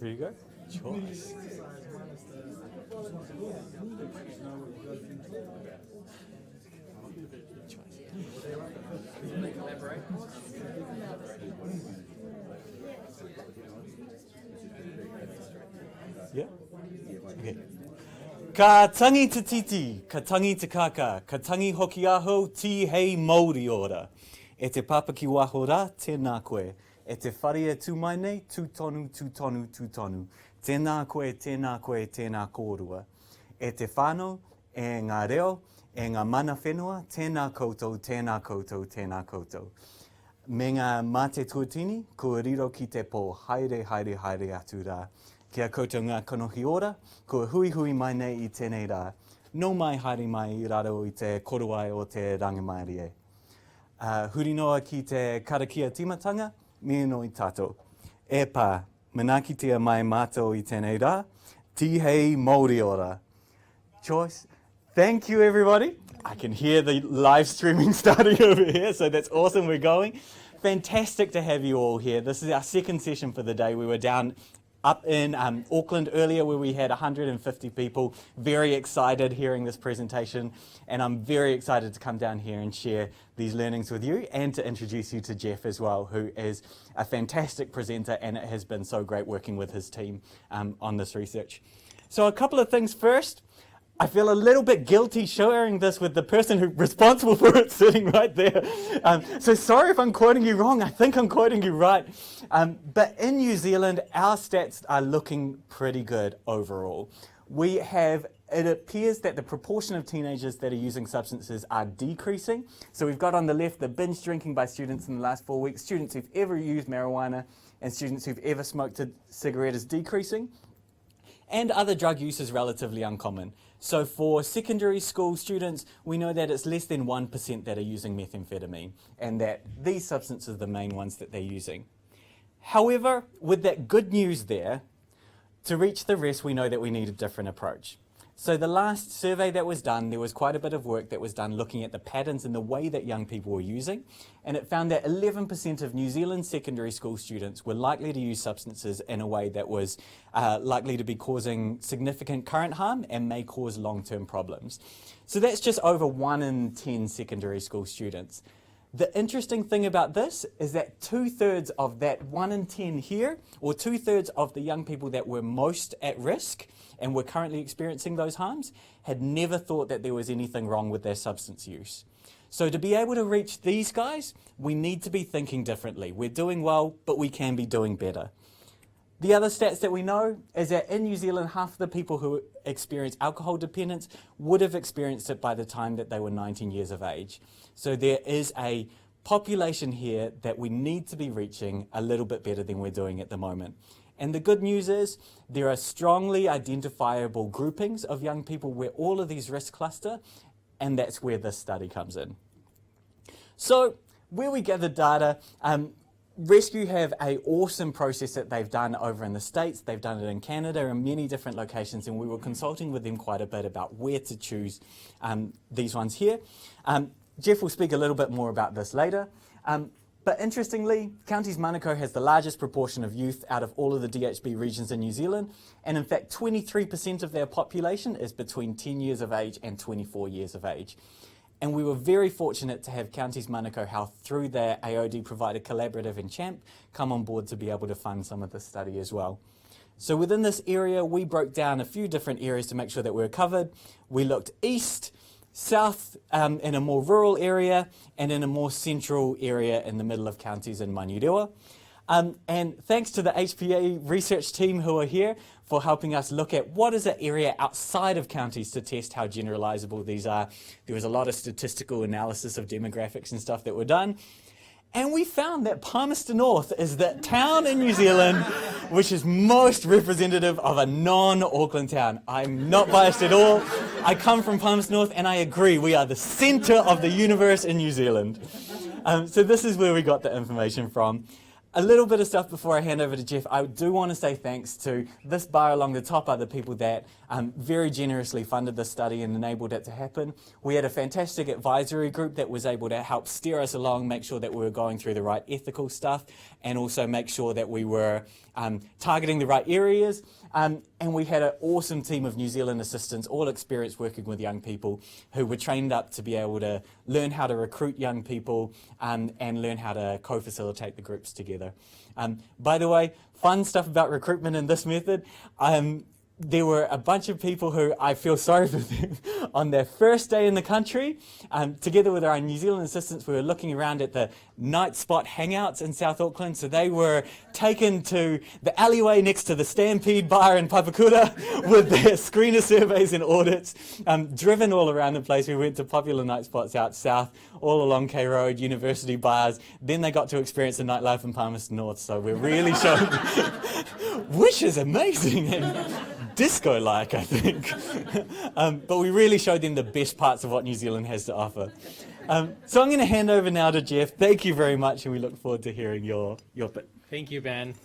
Here you go. Choice. Yeah? Okay. Ka tangi te titi, ka tangi te kaka, ka tangi hoki aho, ti hei Māori ora. E te papaki waho rā, tēnā koe. E te wharia tū mai nei, tū tonu, tū tonu, tū tonu. Tēnā koe, tēnā koe, tēnā kōrua. E te whānau, e ngā reo, e ngā mana whenua, tēnā koutou, tēnā koutou, tēnā koutou. Me ngā mate tuatini, kua riro ki te pō, haere, haere, haere atu rā. Kia koutou ngā kanohi ora, kua hui hui mai nei I tēnei rā. No mai haere mai I raro I te korowai o te rangamairi e. Huri noa ki te karakia timatanga, me no I tātou. E pā, manakitia mai mātou I tēnei rā, ti hei Māori ora. Choice. Thank you, everybody. I can hear the live streaming starting over here, so that's awesome. We're going. Fantastic to have you all here. This is our second session for the day. We were down up in Auckland earlier where we had 150 people, very excited hearing this presentation, and I'm very excited to come down here and share these learnings with you and to introduce you to Jeff as well, who is a fantastic presenter, and it has been so great working with his team on this research. So a couple of things first. I feel a little bit guilty sharing this with the person who's responsible for it sitting right there. So sorry if I'm quoting you wrong. I think I'm quoting you right. But in New Zealand, our stats are looking pretty good overall. It appears that the proportion of teenagers that are using substances are decreasing. So we've got on the left the binge drinking by students in the last 4 weeks. Students who've ever used marijuana and students who've ever smoked a cigarette is decreasing. And other drug use is relatively uncommon. So for secondary school students, we know that it's less than 1% that are using methamphetamine, and that these substances are the main ones that they're using. However, with that good news there, to reach the rest, we know that we need a different approach. So the last survey that was done, there was quite a bit of work that was done looking at the patterns and the way that young people were using, and it found that 11% of New Zealand secondary school students were likely to use substances in a way that was likely to be causing significant current harm and may cause long-term problems. So that's just over 1 in 10 secondary school students. The interesting thing about this is that 2/3 of that 1 in 10 here, or 2/3 of the young people that were most at risk and were currently experiencing those harms, had never thought that there was anything wrong with their substance use. So to be able to reach these guys, we need to be thinking differently. We're doing well, but we can be doing better. The other stats that we know is that in New Zealand, half the people who experience alcohol dependence would have experienced it by the time that they were 19 years of age. So there is a population here that we need to be reaching a little bit better than we're doing at the moment. And the good news is there are strongly identifiable groupings of young people where all of these risks cluster, and that's where this study comes in. So where we gather data, Rescue have an awesome process that they've done over in the States. They've done it in Canada and many different locations, and we were consulting with them quite a bit about where to choose these ones here. Jeff will speak a little bit more about this later. But interestingly, Counties Manukau has the largest proportion of youth out of all of the DHB regions in New Zealand, and in fact 23% of their population is between 10 years of age and 24 years of age. And we were very fortunate to have Counties Manukau Health through their AOD Provider Collaborative and CHAMP come on board to be able to fund some of this study as well. So within this area, we broke down a few different areas to make sure that we were covered. We looked east, south in a more rural area, and in a more central area in the middle of counties in Manukau. And thanks to the HPA research team who are here for helping us look at what is an area outside of counties to test how generalizable these are. There was a lot of statistical analysis of demographics and stuff that were done. And we found that Palmerston North is the town in New Zealand which is most representative of a non-Auckland town. I'm not biased at all. I come from Palmerston North and I agree, we are the centre of the universe in New Zealand. So this is where we got the information from. A little bit of stuff before I hand over to Jeff. I do want to say thanks to this bar along the top are the people that very generously funded the study and enabled it to happen. We had a fantastic advisory group that was able to help steer us along, make sure that we were going through the right ethical stuff, and also make sure that we were targeting the right areas. And we had an awesome team of New Zealand assistants, all experienced working with young people, who were trained up to be able to learn how to recruit young people and learn how to co-facilitate the groups together. By the way, fun stuff about recruitment in this method. There were a bunch of people who I feel sorry for them on their first day in the country. Together with our New Zealand assistants, we were looking around at the night spot hangouts in South Auckland. So they were taken to the alleyway next to the Stampede Bar in Papakura with their screener surveys and audits, driven all around the place. We went to popular night spots out south, all along K Road, university bars. Then they got to experience the nightlife in Palmerston North. So we're really showing, which is amazing. And disco-like, I think. But we really showed them the best parts of what New Zealand has to offer. So I'm going to hand over now to Jeff. Thank you very much, and we look forward to hearing your bit. Thank you, Ben.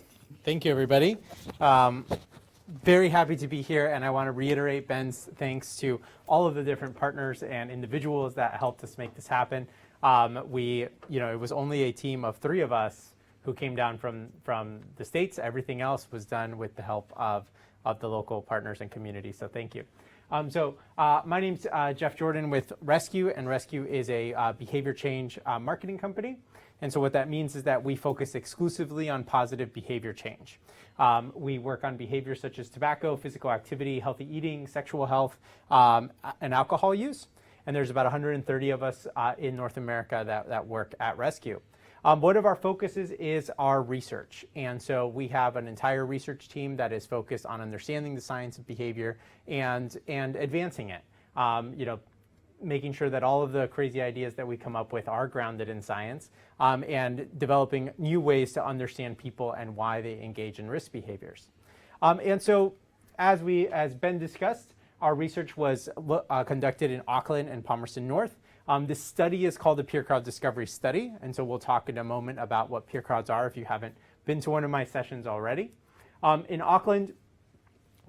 Thank you, everybody. Very happy to be here, and I want to reiterate Ben's thanks to all of the different partners and individuals that helped us make this happen. It was only a team of 3 of us who came down from the States. Everything else was done with the help of the local partners and community, so thank you. My name's Jeff Jordan with Rescue, and Rescue is a behavior change marketing company. And so what that means is that we focus exclusively on positive behavior change. We work on behaviors such as tobacco, physical activity, healthy eating, sexual health, and alcohol use. And there's about 130 of us in North America that work at Rescue. One of our focuses is our research. And so we have an entire research team that is focused on understanding the science of behavior and advancing it. Making sure that all of the crazy ideas that we come up with are grounded in science, and developing new ways to understand people and why they engage in risk behaviors. And so as Ben discussed, our research was conducted in Auckland and Palmerston North. This study is called the Peer Crowd Discovery Study, and so we'll talk in a moment about what peer crowds are if you haven't been to one of my sessions already. In Auckland,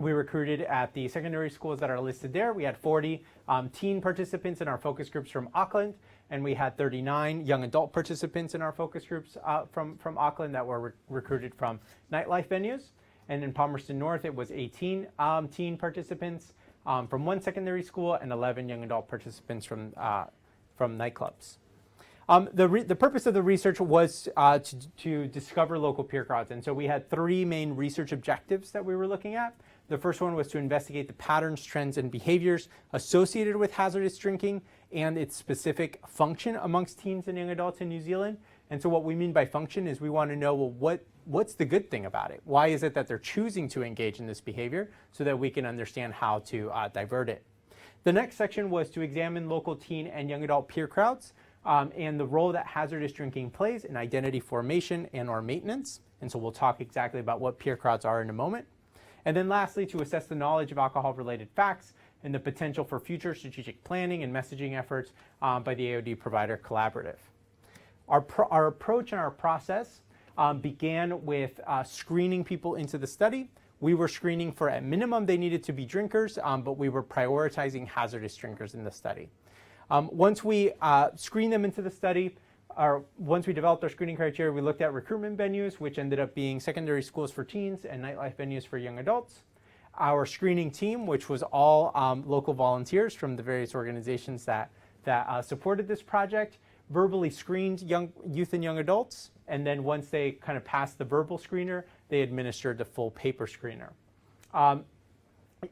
we recruited at the secondary schools that are listed there. We had 40 teen participants in our focus groups from Auckland, and we had 39 young adult participants in our focus groups from Auckland that were recruited from nightlife venues. And in Palmerston North, it was 18 teen participants from 1 secondary school and 11 young adult participants from nightclubs. The purpose of the research was to discover local peer crowds. And so we had 3 main research objectives that we were looking at. The first one was to investigate the patterns, trends, and behaviors associated with hazardous drinking and its specific function amongst teens and young adults in New Zealand. And so what we mean by function is we want to know, well, what's the good thing about it? Why is it that they're choosing to engage in this behavior, so that we can understand how to divert it? The next section was to examine local teen and young adult peer crowds and the role that hazardous drinking plays in identity formation and or maintenance. And so we'll talk exactly about what peer crowds are in a moment. And then lastly, to assess the knowledge of alcohol-related facts and the potential for future strategic planning and messaging efforts by the AOD Provider Collaborative. Our approach and our process began with screening people into the study. We were screening for, at minimum, they needed to be drinkers, but we were prioritizing hazardous drinkers in the study. Once we screened them into the study, or once we developed our screening criteria, we looked at recruitment venues, which ended up being secondary schools for teens and nightlife venues for young adults. Our screening team, which was all local volunteers from the various organizations that supported this project, verbally screened youth and young adults, and then once they kind of passed the verbal screener, they administered the full paper screener.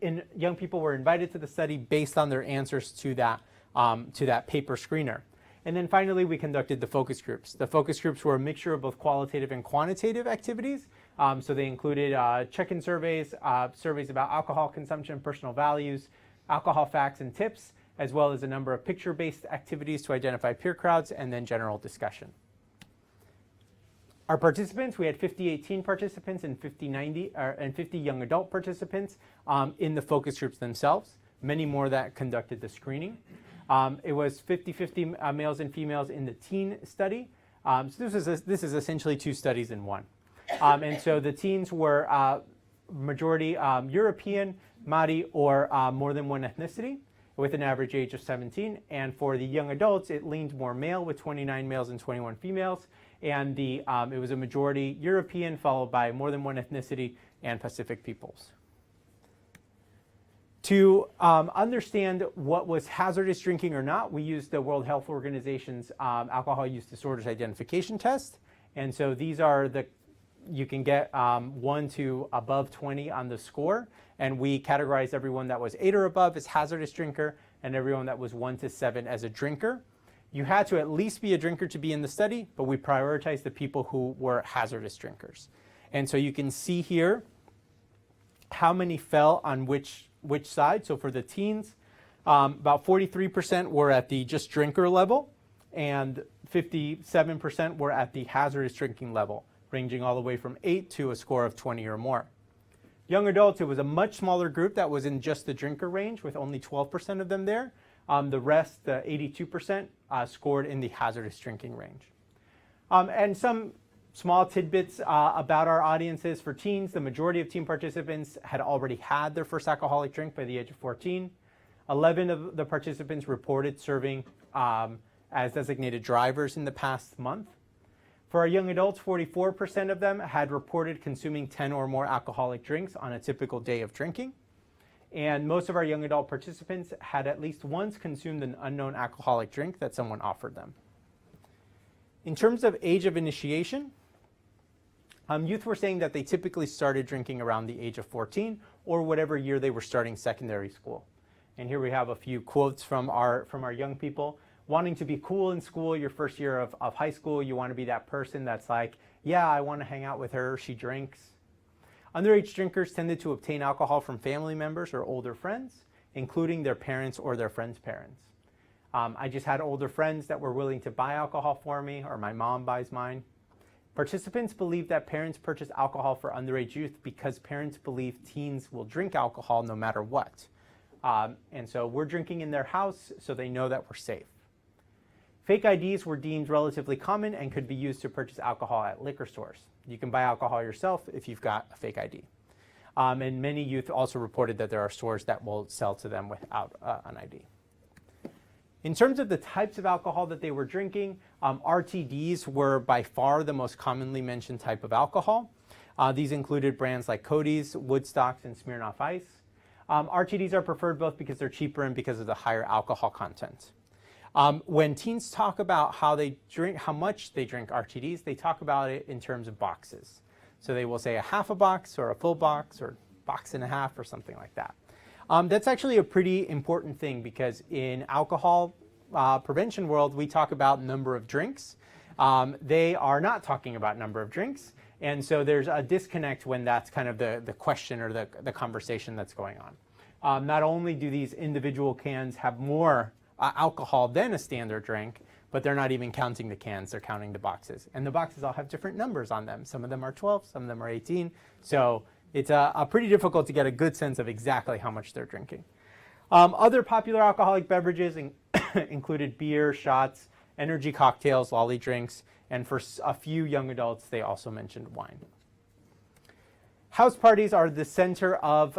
And young people were invited to the study based on their answers to that paper screener. And then finally, we conducted the focus groups. The focus groups were a mixture of both qualitative and quantitative activities. So they included check-in surveys, surveys about alcohol consumption, personal values, alcohol facts and tips, as well as a number of picture-based activities to identify peer crowds, and then general discussion. Our participants, we had 50 18 participants and 50 young adult participants in the focus groups themselves, many more that conducted the screening. It was 50-50 males and females in the teen study. So this is essentially 2 studies in one. And so the teens were majority European, Māori, or more than one ethnicity, with an average age of 17. And for the young adults, it leaned more male with 29 males and 21 females. And it was a majority European, followed by more than one ethnicity and Pacific peoples. To understand what was hazardous drinking or not, we used the World Health Organization's alcohol use disorders identification test. And so these are you can get 1 to above 20 on the score. And we categorized everyone that was 8 or above as hazardous drinker and everyone that was 1 to 7 as a drinker. You had to at least be a drinker to be in the study, but we prioritized the people who were hazardous drinkers. And so you can see here how many fell on which side. So for the teens, about 43% were at the just drinker level, and 57% were at the hazardous drinking level, ranging all the way from 8 to a score of 20 or more. Young adults, it was a much smaller group that was in just the drinker range, with only 12% of them there. The rest, the 82%, scored in the hazardous drinking range. And some small tidbits about our audiences. For teens, the majority of teen participants had already had their first alcoholic drink by the age of 14. 11 of the participants reported serving as designated drivers in the past month. For our young adults, 44% of them had reported consuming 10 or more alcoholic drinks on a typical day of drinking. And most of our young adult participants had at least once consumed an unknown alcoholic drink that someone offered them. In terms of age of initiation, youth were saying that they typically started drinking around the age of 14 or whatever year they were starting secondary school. And here we have a few quotes from our young people. Wanting to be cool in school, your first year of high school, you want to be that person that's like, yeah, I want to hang out with her, she drinks. Underage drinkers tended to obtain alcohol from family members or older friends, including their parents or their friends' parents. I just had older friends that were willing to buy alcohol for me, or my mom buys mine. Participants believe that parents purchase alcohol for underage youth because parents believe teens will drink alcohol no matter what. And so we're drinking in their house so they know that we're safe. Fake IDs were deemed relatively common and could be used to purchase alcohol at liquor stores. You can buy alcohol yourself if you've got a fake ID. And many youth also reported that there are stores that will sell to them without an ID. In terms of the types of alcohol that they were drinking, RTDs were by far the most commonly mentioned type of alcohol. These included brands like Cody's, Woodstocks, and Smirnoff Ice. RTDs are preferred both because they're cheaper and because of the higher alcohol content. When teens talk about how much they drink RTDs, they talk about it in terms of boxes. So they will say a half a box or a full box or box and a half or something like that. That's actually a pretty important thing because in alcohol prevention world, we talk about number of drinks. They are not talking about number of drinks. And so there's a disconnect when that's kind of the question or the conversation that's going on. Not only do these individual cans have more alcohol than a standard drink, but they're not even counting the cans, they're counting the boxes. And the boxes all have different numbers on them. Some of them are 12, some of them are 18. So it's pretty difficult to get a good sense of exactly how much they're drinking. Other popular alcoholic beverages included beer, shots, energy cocktails, lolly drinks, and for a few young adults, they also mentioned wine. House parties are the center of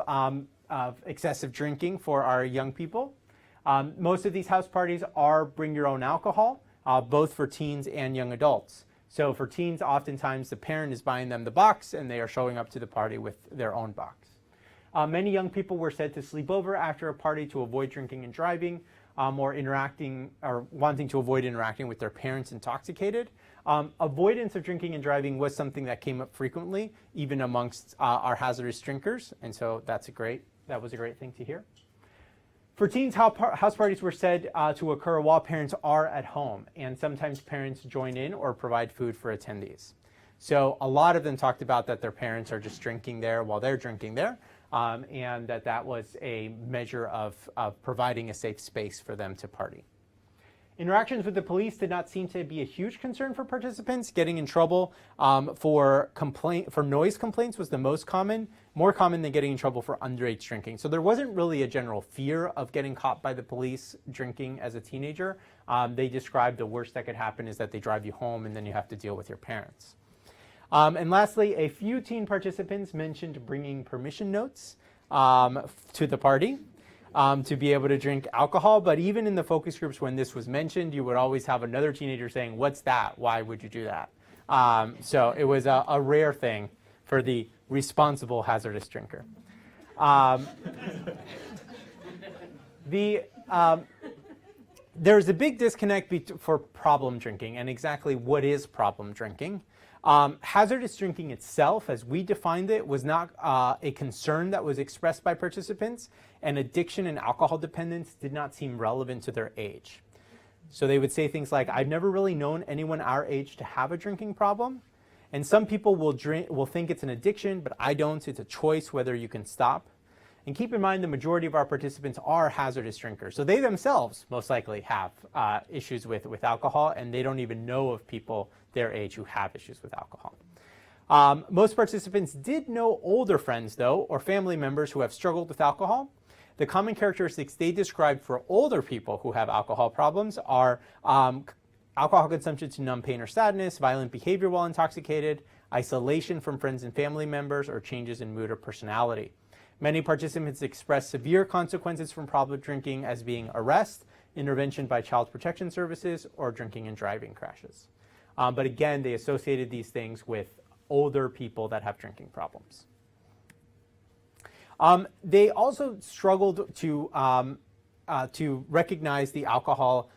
excessive drinking for our young people. Most of these house parties are bring your own alcohol, both for teens and young adults. So for teens, oftentimes the parent is buying them the box and they are showing up to the party with their own box. Many young people were said to sleep over after a party to avoid drinking and driving, or wanting to avoid interacting with their parents intoxicated. Avoidance of drinking and driving was something that came up frequently, even amongst our hazardous drinkers, and so that was a great thing to hear. For teens, house parties were said to occur while parents are at home, and sometimes parents join in or provide food for attendees. So a lot of them talked about that their parents are just drinking there while they're drinking there, and that was a measure of providing a safe space for them to party. Interactions with the police did not seem to be a huge concern for participants. Getting in trouble for noise complaints was the most common, more common than getting in trouble for underage drinking. So there wasn't really a general fear of getting caught by the police drinking as a teenager. They described the worst that could happen is that they drive you home and then you have to deal with your parents. And lastly, a few teen participants mentioned bringing permission notes to the party to be able to drink alcohol. But even in the focus groups, when this was mentioned, you would always have another teenager saying, "What's that? Why would you do that?" So it was a rare thing for the responsible hazardous drinker. There's a big disconnect for problem drinking and exactly what is problem drinking. Hazardous drinking itself, as we defined it, was not a concern that was expressed by participants, and addiction and alcohol dependence did not seem relevant to their age. So they would say things like, "I've never really known anyone our age to have a drinking problem, and some people will think it's an addiction, but I don't. It's a choice whether you can stop." And keep in mind, the majority of our participants are hazardous drinkers. So they themselves most likely have issues with alcohol, and they don't even know of people their age who have issues with alcohol. Most participants did know older friends, though, or family members who have struggled with alcohol. The common characteristics they described for older people who have alcohol problems are alcohol consumption to numb pain or sadness, violent behavior while intoxicated, isolation from friends and family members, or changes in mood or personality. Many participants expressed severe consequences from problem drinking as being arrest, intervention by child protection services, or drinking and driving crashes. But again, they associated these things with older people that have drinking problems. They also struggled to recognize the alcohol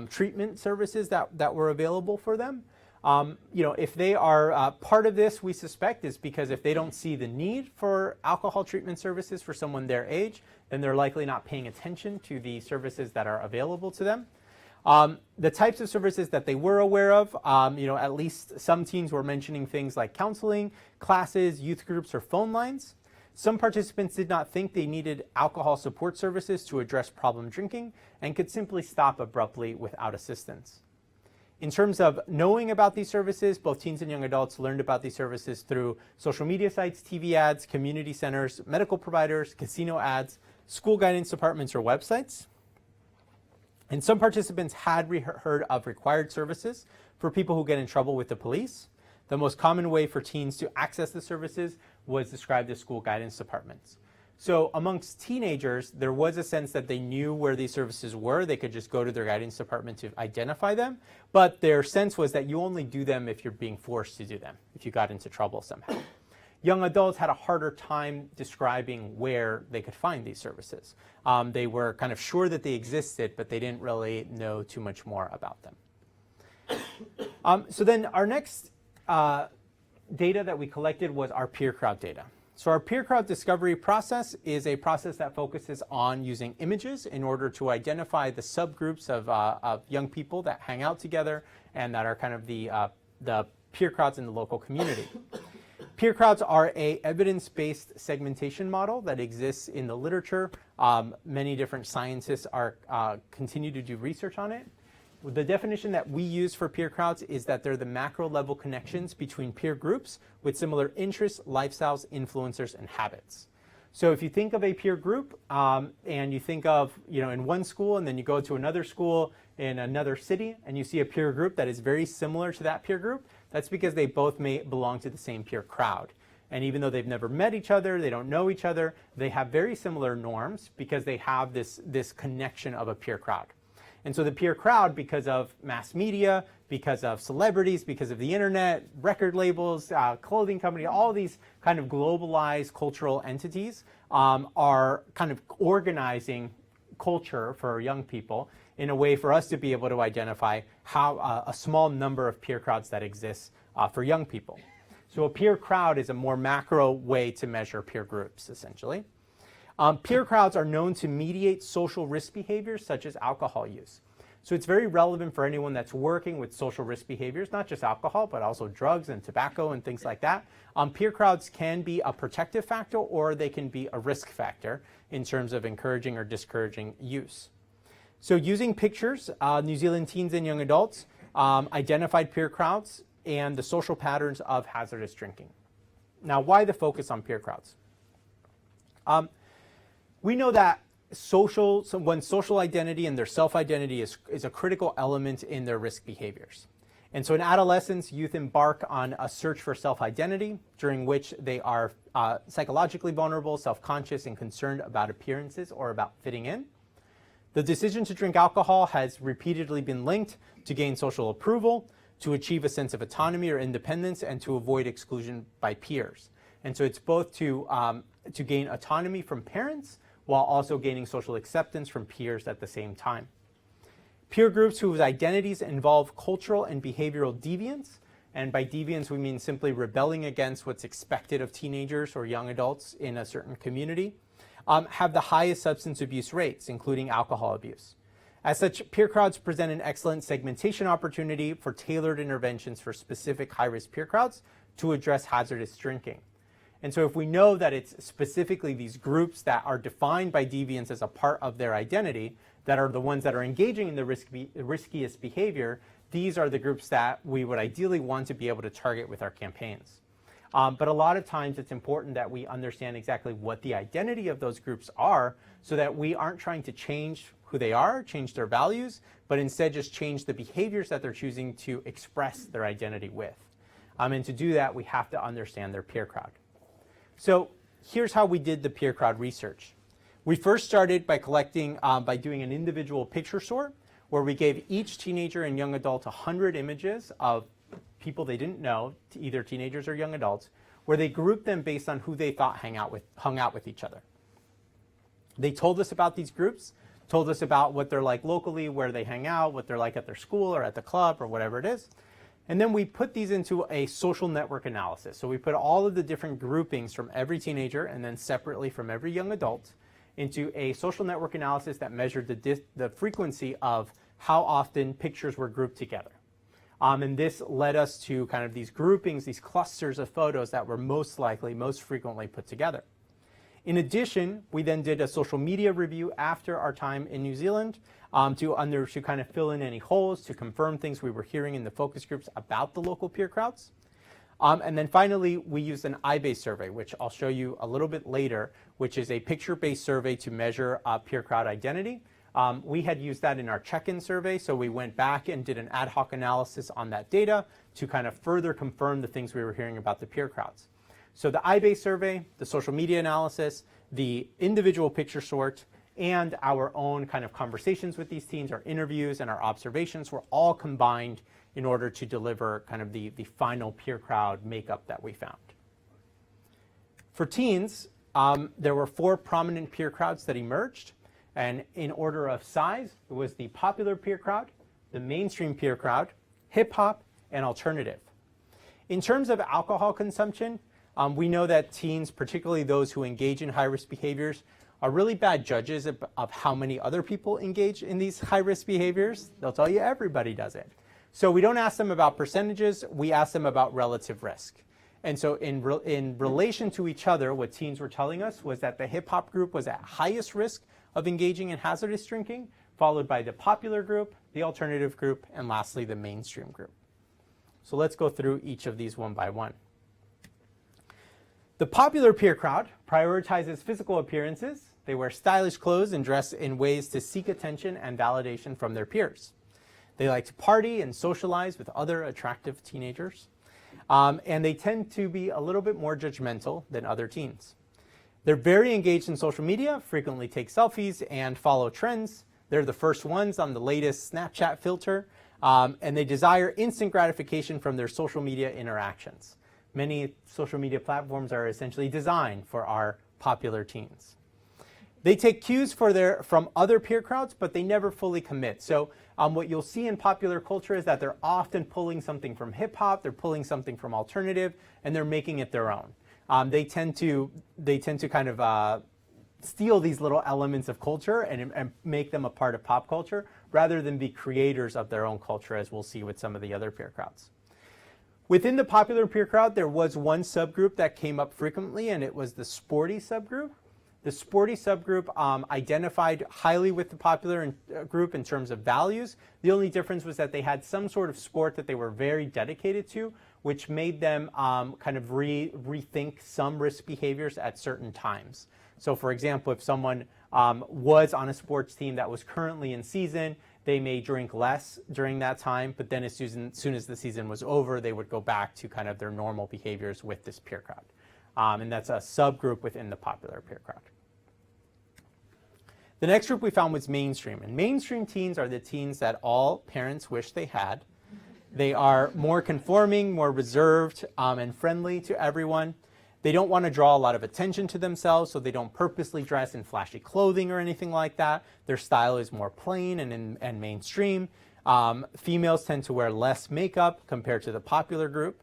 treatment services that were available for them. If they are part of this, we suspect is because if they don't see the need for alcohol treatment services for someone their age, then they're likely not paying attention to the services that are available to them. The types of services that they were aware of, at least some teens were mentioning things like counseling, classes, youth groups, or phone lines. Some participants did not think they needed alcohol support services to address problem drinking and could simply stop abruptly without assistance. In terms of knowing about these services, both teens and young adults learned about these services through social media sites, TV ads, community centers, medical providers, casino ads, school guidance departments, or websites. And some participants had heard of required services for people who get in trouble with the police. The most common way for teens to access the services was described as school guidance departments. So amongst teenagers, there was a sense that they knew where these services were. They could just go to their guidance department to identify them. But their sense was that you only do them if you're being forced to do them, if you got into trouble somehow. Young adults had a harder time describing where they could find these services. They were kind of sure that they existed, but they didn't really know too much more about them. So then our next data that we collected was our peer crowd data. So our peer crowd discovery process is a process that focuses on using images in order to identify the subgroups of young people that hang out together and that are kind of the peer crowds in the local community. Peer crowds are an evidence-based segmentation model that exists in the literature. Many different scientists continue to do research on it. The definition that we use for peer crowds is that they're the macro level connections between peer groups with similar interests, lifestyles, influencers, and habits. So if you think of a peer group and you think of, in one school and then you go to another school in another city and you see a peer group that is very similar to that peer group, that's because they both may belong to the same peer crowd. And even though they've never met each other, they don't know each other, they have very similar norms because they have this connection of a peer crowd. And so the peer crowd, because of mass media, because of celebrities, because of the internet, record labels, clothing companies, all these kind of globalized cultural entities are kind of organizing culture for young people in a way for us to be able to identify how a small number of peer crowds that exists for young people. So a peer crowd is a more macro way to measure peer groups, essentially. Peer crowds are known to mediate social risk behaviors such as alcohol use. So it's very relevant for anyone that's working with social risk behaviors, not just alcohol, but also drugs and tobacco and things like that. Peer crowds can be a protective factor or they can be a risk factor in terms of encouraging or discouraging use. So using pictures, New Zealand teens and young adults identified peer crowds and the social patterns of hazardous drinking. Now, why the focus on peer crowds? We know that one's social identity and their self-identity is a critical element in their risk behaviors. And so in adolescence, youth embark on a search for self-identity, during which they are psychologically vulnerable, self-conscious, and concerned about appearances or about fitting in. The decision to drink alcohol has repeatedly been linked to gain social approval, to achieve a sense of autonomy or independence, and to avoid exclusion by peers. And so it's both to gain autonomy from parents while also gaining social acceptance from peers at the same time. Peer groups whose identities involve cultural and behavioral deviance, and by deviance we mean simply rebelling against what's expected of teenagers or young adults in a certain community, have the highest substance abuse rates, including alcohol abuse. As such, peer crowds present an excellent segmentation opportunity for tailored interventions for specific high-risk peer crowds to address hazardous drinking. And so if we know that it's specifically these groups that are defined by deviance as a part of their identity, that are the ones that are engaging in the riskiest behavior, these are the groups that we would ideally want to be able to target with our campaigns. But a lot of times it's important that we understand exactly what the identity of those groups are so that we aren't trying to change who they are, change their values, but instead just change the behaviors that they're choosing to express their identity with. And to do that, we have to understand their peer crowd. So here's how we did the peer crowd research. We first started by collecting, by doing an individual picture sort, where we gave each teenager and young adult 100 images of people they didn't know, either teenagers or young adults, where they grouped them based on who they thought hung out with each other. They told us about these groups, told us about what they're like locally, where they hang out, what they're like at their school or at the club or whatever it is. And then we put these into a social network analysis. So we put all of the different groupings from every teenager and then separately from every young adult into a social network analysis that measured the frequency of how often pictures were grouped together. And this led us to kind of these groupings, these clusters of photos that were most likely, most frequently put together. In addition, we then did a social media review after our time in New Zealand to kind of fill in any holes, to confirm things we were hearing in the focus groups about the local peer crowds. And then finally, we used an eye-based survey, which I'll show you a little bit later, which is a picture-based survey to measure peer crowd identity. We had used that in our check-in survey, so we went back and did an ad hoc analysis on that data to kind of further confirm the things we were hearing about the peer crowds. So the eye-based survey, the social media analysis, the individual picture sort, and our own kind of conversations with these teens, our interviews and our observations were all combined in order to deliver kind of the final peer crowd makeup that we found. For teens, there were 4 prominent peer crowds that emerged. And in order of size, it was the popular peer crowd, the mainstream peer crowd, hip hop, and alternative. In terms of alcohol consumption, we know that teens, particularly those who engage in high-risk behaviors, are really bad judges of how many other people engage in these high-risk behaviors. They'll tell you everybody does it. So we don't ask them about percentages, we ask them about relative risk. And so in relation to each other, what teens were telling us was that the hip hop group was at highest risk of engaging in hazardous drinking, followed by the popular group, the alternative group, and lastly, the mainstream group. So let's go through each of these one by one. The popular peer crowd prioritizes physical appearances. They wear stylish clothes and dress in ways to seek attention and validation from their peers. They like to party and socialize with other attractive teenagers. And they tend to be a little bit more judgmental than other teens. They're very engaged in social media, frequently take selfies and follow trends. They're the first ones on the latest Snapchat filter, and they desire instant gratification from their social media interactions. Many social media platforms are essentially designed for our popular teens. They take cues from other peer crowds, but they never fully commit. So what you'll see in popular culture is that they're often pulling something from hip hop, they're pulling something from alternative, and they're making it their own. They tend to kind of steal these little elements of culture and make them a part of pop culture, rather than be creators of their own culture, as we'll see with some of the other peer crowds. Within the popular peer crowd, there was one subgroup that came up frequently, and it was the sporty subgroup. The sporty subgroup identified highly with the popular group in terms of values. The only difference was that they had some sort of sport that they were very dedicated to, which made them kind of rethink some risk behaviors at certain times. So for example, if someone was on a sports team that was currently in season, They may drink less during that time, but then as soon as the season was over, they would go back to kind of their normal behaviors with this peer crowd. And that's a subgroup within the popular peer crowd. The next group we found was mainstream. And mainstream teens are the teens that all parents wish they had. They are more conforming, more reserved, and friendly to everyone. They don't want to draw a lot of attention to themselves, so they don't purposely dress in flashy clothing or anything like that. Their style is more plain and mainstream. Females tend to wear less makeup compared to the popular group.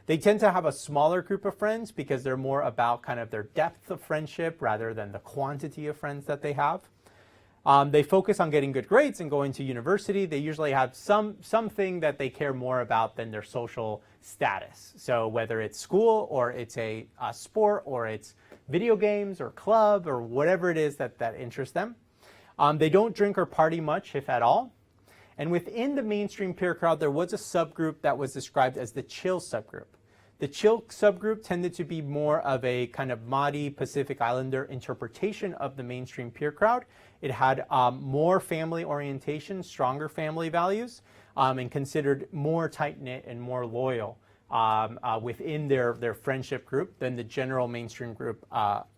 They tend to have a smaller group of friends because they're more about kind of their depth of friendship rather than the quantity of friends that they have. They focus on getting good grades and going to university. They usually have something that they care more about than their social status. So whether it's school or it's a sport or it's video games or club or whatever it is that interests them. They don't drink or party much, if at all. And within the mainstream peer crowd, there was a subgroup that was described as the chill subgroup. The chill subgroup tended to be more of a kind of Māori Pacific Islander interpretation of the mainstream peer crowd. It had more family orientation, stronger family values, and considered more tight-knit and more loyal within their friendship group than the general mainstream group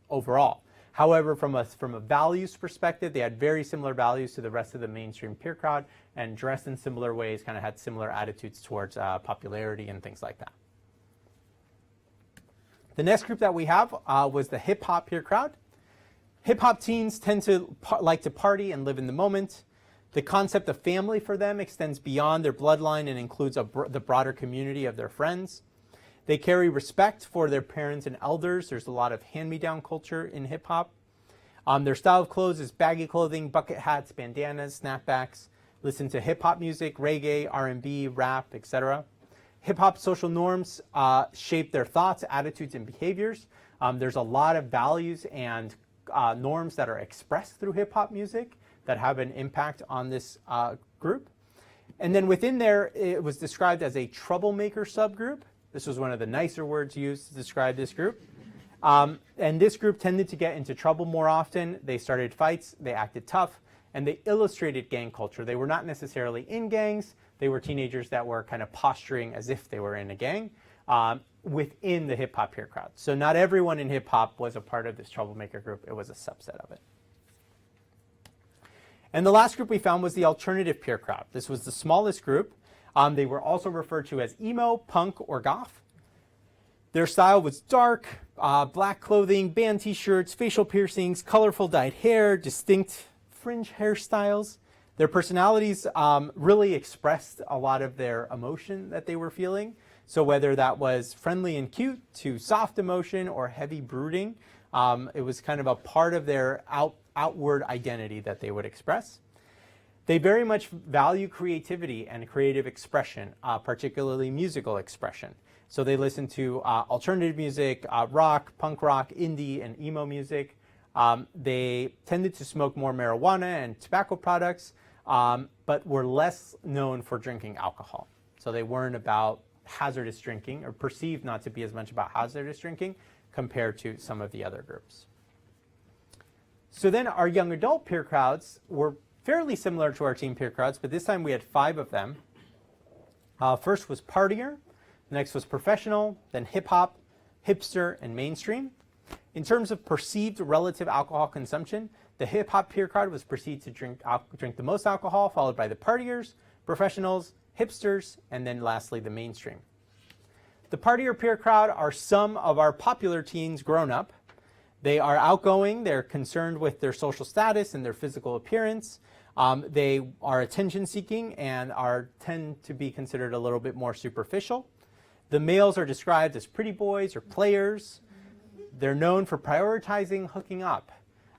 overall. However, from a values perspective, they had very similar values to the rest of the mainstream peer crowd and dressed in similar ways, kind of had similar attitudes towards popularity and things like that. The next group that we have was the hip-hop peer crowd. Hip-hop teens tend to like to party and live in the moment. The concept of family for them extends beyond their bloodline and includes the broader community of their friends. They carry respect for their parents and elders. There's a lot of hand-me-down culture in hip-hop. Their style of clothes is baggy clothing, bucket hats, bandanas, snapbacks. Listen to hip-hop music, reggae, R&B, rap, etc. Hip-hop social norms shape their thoughts, attitudes, and behaviors. There's a lot of values and norms that are expressed through hip-hop music that have an impact on this group. And then within there, it was described as a troublemaker subgroup. This was one of the nicer words used to describe this group. And this group tended to get into trouble more often. They started fights, they acted tough, and they illustrated gang culture. They were not necessarily in gangs. They were teenagers that were kind of posturing as if they were in a gang within the hip-hop peer crowd. So not everyone in hip-hop was a part of this troublemaker group. It was a subset of it. And the last group we found was the alternative peer crowd. This was the smallest group. They were also referred to as emo, punk, or goth. Their style was dark, black clothing, band t-shirts, facial piercings, colorful dyed hair, distinct fringe hairstyles. Their personalities really expressed a lot of their emotion that they were feeling. So whether that was friendly and cute to soft emotion or heavy brooding, it was kind of a part of their outward identity that they would express. They very much value creativity and creative expression, particularly musical expression. So they listen to alternative music, rock, punk rock, indie, and emo music. They tended to smoke more marijuana and tobacco products, but were less known for drinking alcohol. So they weren't about hazardous drinking, or perceived not to be as much about hazardous drinking compared to some of the other groups. So then our young adult peer crowds were fairly similar to our teen peer crowds, but this time we had 5 of them. First was partier, next was professional, then hip-hop, hipster, and mainstream. In terms of perceived relative alcohol consumption, the hip-hop peer crowd was perceived to drink the most alcohol, followed by the partiers, professionals, hipsters, and then lastly the mainstream. The partier peer crowd are some of our popular teens grown up. They are outgoing, they're concerned with their social status and their physical appearance. They are attention-seeking and tend to be considered a little bit more superficial. The males are described as pretty boys or players. They're known for prioritizing hooking up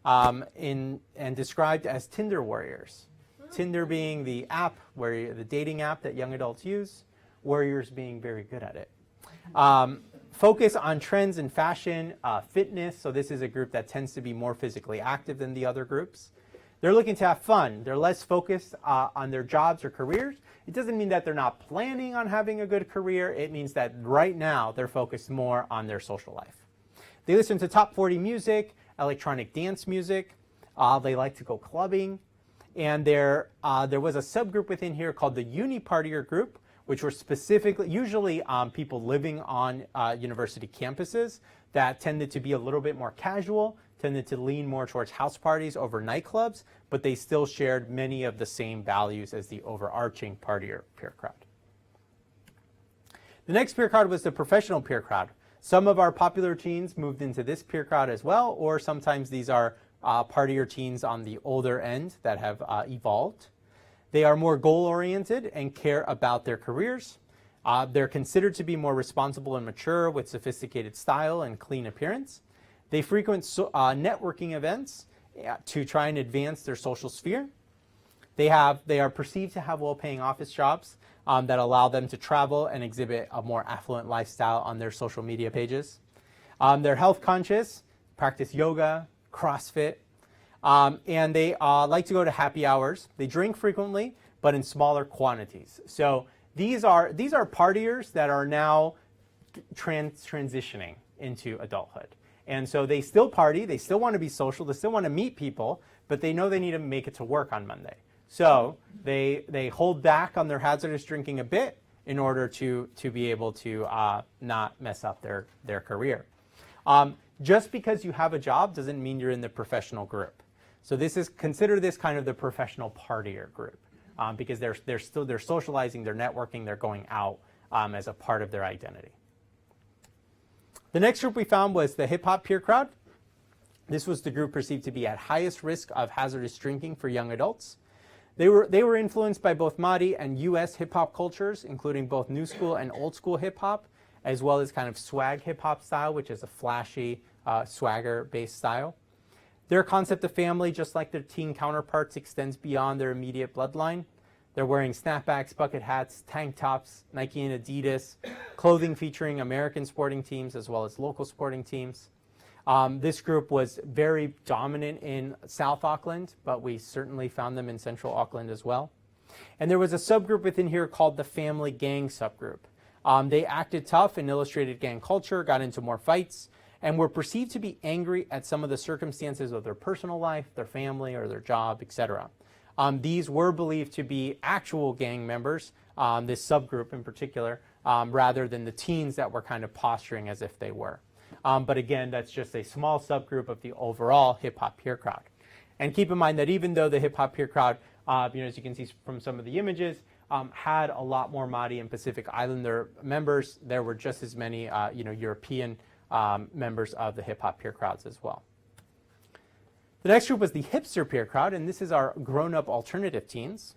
and described as Tinder warriors. Tinder being the app, the dating app that young adults use, warriors being very good at it. Focus on trends in fashion, fitness. So this is a group that tends to be more physically active than the other groups. They're looking to have fun. They're less focused on their jobs or careers. It doesn't mean that they're not planning on having a good career. It means that right now they're focused more on their social life. They listen to top 40 music, electronic dance music. They like to go clubbing. And there was a subgroup within here called the uni-partier group, which were specifically, usually people living on university campuses that tended to be a little bit more casual, tended to lean more towards house parties over nightclubs, but they still shared many of the same values as the overarching partier peer crowd. The next peer crowd was the professional peer crowd. Some of our popular teens moved into this peer crowd as well, or sometimes these are partier teens on the older end that have evolved. They are more goal-oriented and care about their careers. They're considered to be more responsible and mature with sophisticated style and clean appearance. They frequent networking events to try and advance their social sphere. They are perceived to have well-paying office jobs that allow them to travel and exhibit a more affluent lifestyle on their social media pages. They're health conscious, practice yoga, CrossFit, and they like to go to happy hours. They drink frequently, but in smaller quantities. So these are partiers that are now transitioning into adulthood. And so they still party, they still want to be social, they still want to meet people, but they know they need to make it to work on Monday. So they hold back on their hazardous drinking a bit in order to be able to not mess up their career. Just because you have a job doesn't mean you're in the professional group. So consider this kind of the professional partier group because they're socializing, they're networking, they're going out as a part of their identity. The next group we found was the hip hop peer crowd. This was the group perceived to be at highest risk of hazardous drinking for young adults. They were influenced by both Māori and U.S. hip hop cultures, including both new school and old school hip hop, as well as kind of swag hip hop style, which is a flashy swagger based style. Their concept of family, just like their teen counterparts, extends beyond their immediate bloodline. They're wearing snapbacks, bucket hats, tank tops, Nike and Adidas, clothing featuring American sporting teams as well as local sporting teams. This group was very dominant in South Auckland, but we certainly found them in Central Auckland as well. And there was a subgroup within here called the family gang subgroup. They acted tough and illustrated gang culture, got into more fights, and were perceived to be angry at some of the circumstances of their personal life, their family, or their job, etc. These were believed to be actual gang members, this subgroup in particular, rather than the teens that were kind of posturing as if they were. But again, that's just a small subgroup of the overall hip-hop peer crowd. And keep in mind that even though the hip-hop peer crowd, as you can see from some of the images, had a lot more Māori and Pacific Islander members, there were just as many European members of the hip-hop peer crowds as well. The next group was the hipster peer crowd, and this is our grown-up alternative teens.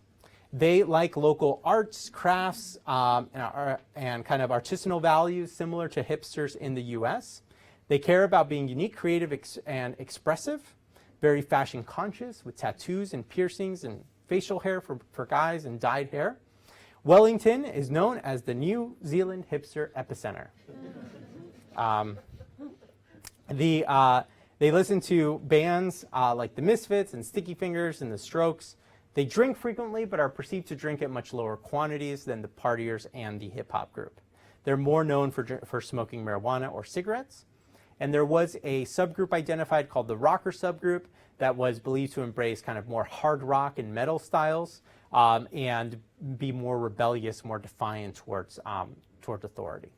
They like local arts, crafts, and kind of artisanal values similar to hipsters in the US. They care about being unique, creative, and expressive, very fashion conscious with tattoos and piercings and facial hair for guys and dyed hair. Wellington is known as the New Zealand hipster epicenter. They listen to bands like the Misfits and Sticky Fingers and the Strokes. They drink frequently, but are perceived to drink at much lower quantities than the partiers and the hip-hop group. They're more known for smoking marijuana or cigarettes. And there was a subgroup identified called the rocker subgroup that was believed to embrace kind of more hard rock and metal styles and be more rebellious, more defiant towards authority.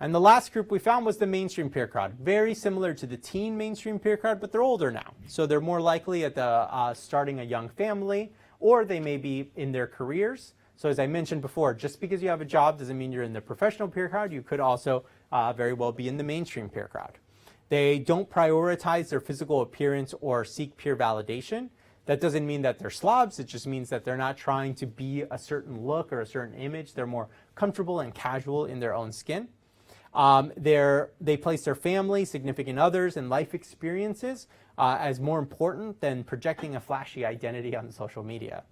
And the last group we found was the mainstream peer crowd, very similar to the teen mainstream peer crowd, but they're older now. So they're more likely at starting a young family, or they may be in their careers. So as I mentioned before, just because you have a job doesn't mean you're in the professional peer crowd. You could also very well be in the mainstream peer crowd. They don't prioritize their physical appearance or seek peer validation. That doesn't mean that they're slobs. It just means that they're not trying to be a certain look or a certain image. They're more comfortable and casual in their own skin. They place their family, significant others, and life experiences as more important than projecting a flashy identity on social media,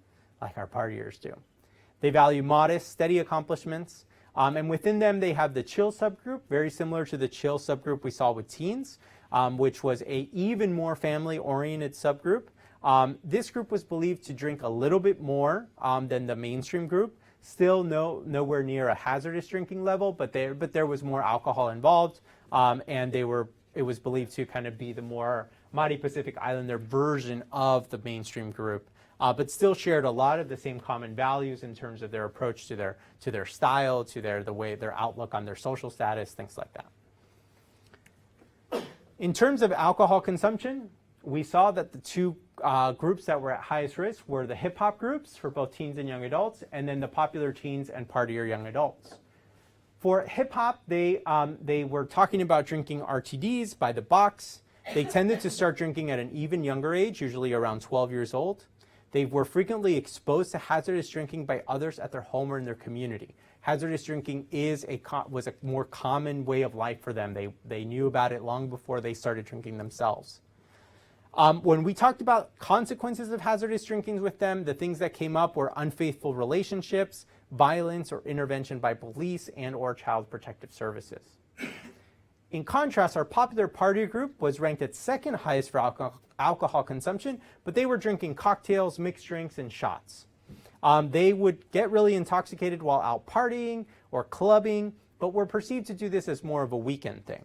like our partiers do. They value modest, steady accomplishments, and within them they have the chill subgroup, very similar to the chill subgroup we saw with teens, which was an even more family-oriented subgroup. This group was believed to drink a little bit more than the mainstream group. Still nowhere near a hazardous drinking level, but there was more alcohol involved, and it was believed to kind of be the more Māori Pacific Islander version of the mainstream group, but still shared a lot of the same common values in terms of their approach to their style, to their outlook on their social status, things like that. In terms of alcohol consumption, we saw that the two groups that were at highest risk were the hip hop groups for both teens and young adults, and then the popular teens and partier young adults. For hip hop, they were talking about drinking RTDs by the box. They tended to start drinking at an even younger age, usually around 12 years old. They were frequently exposed to hazardous drinking by others at their home or in their community. Hazardous drinking was a more common way of life for them. They knew about it long before they started drinking themselves. When we talked about consequences of hazardous drinking with them, the things that came up were unfaithful relationships, violence or intervention by police and or child protective services. In contrast, our popular party group was ranked at second highest for alcohol consumption, but they were drinking cocktails, mixed drinks, and shots. They would get really intoxicated while out partying or clubbing, but were perceived to do this as more of a weekend thing.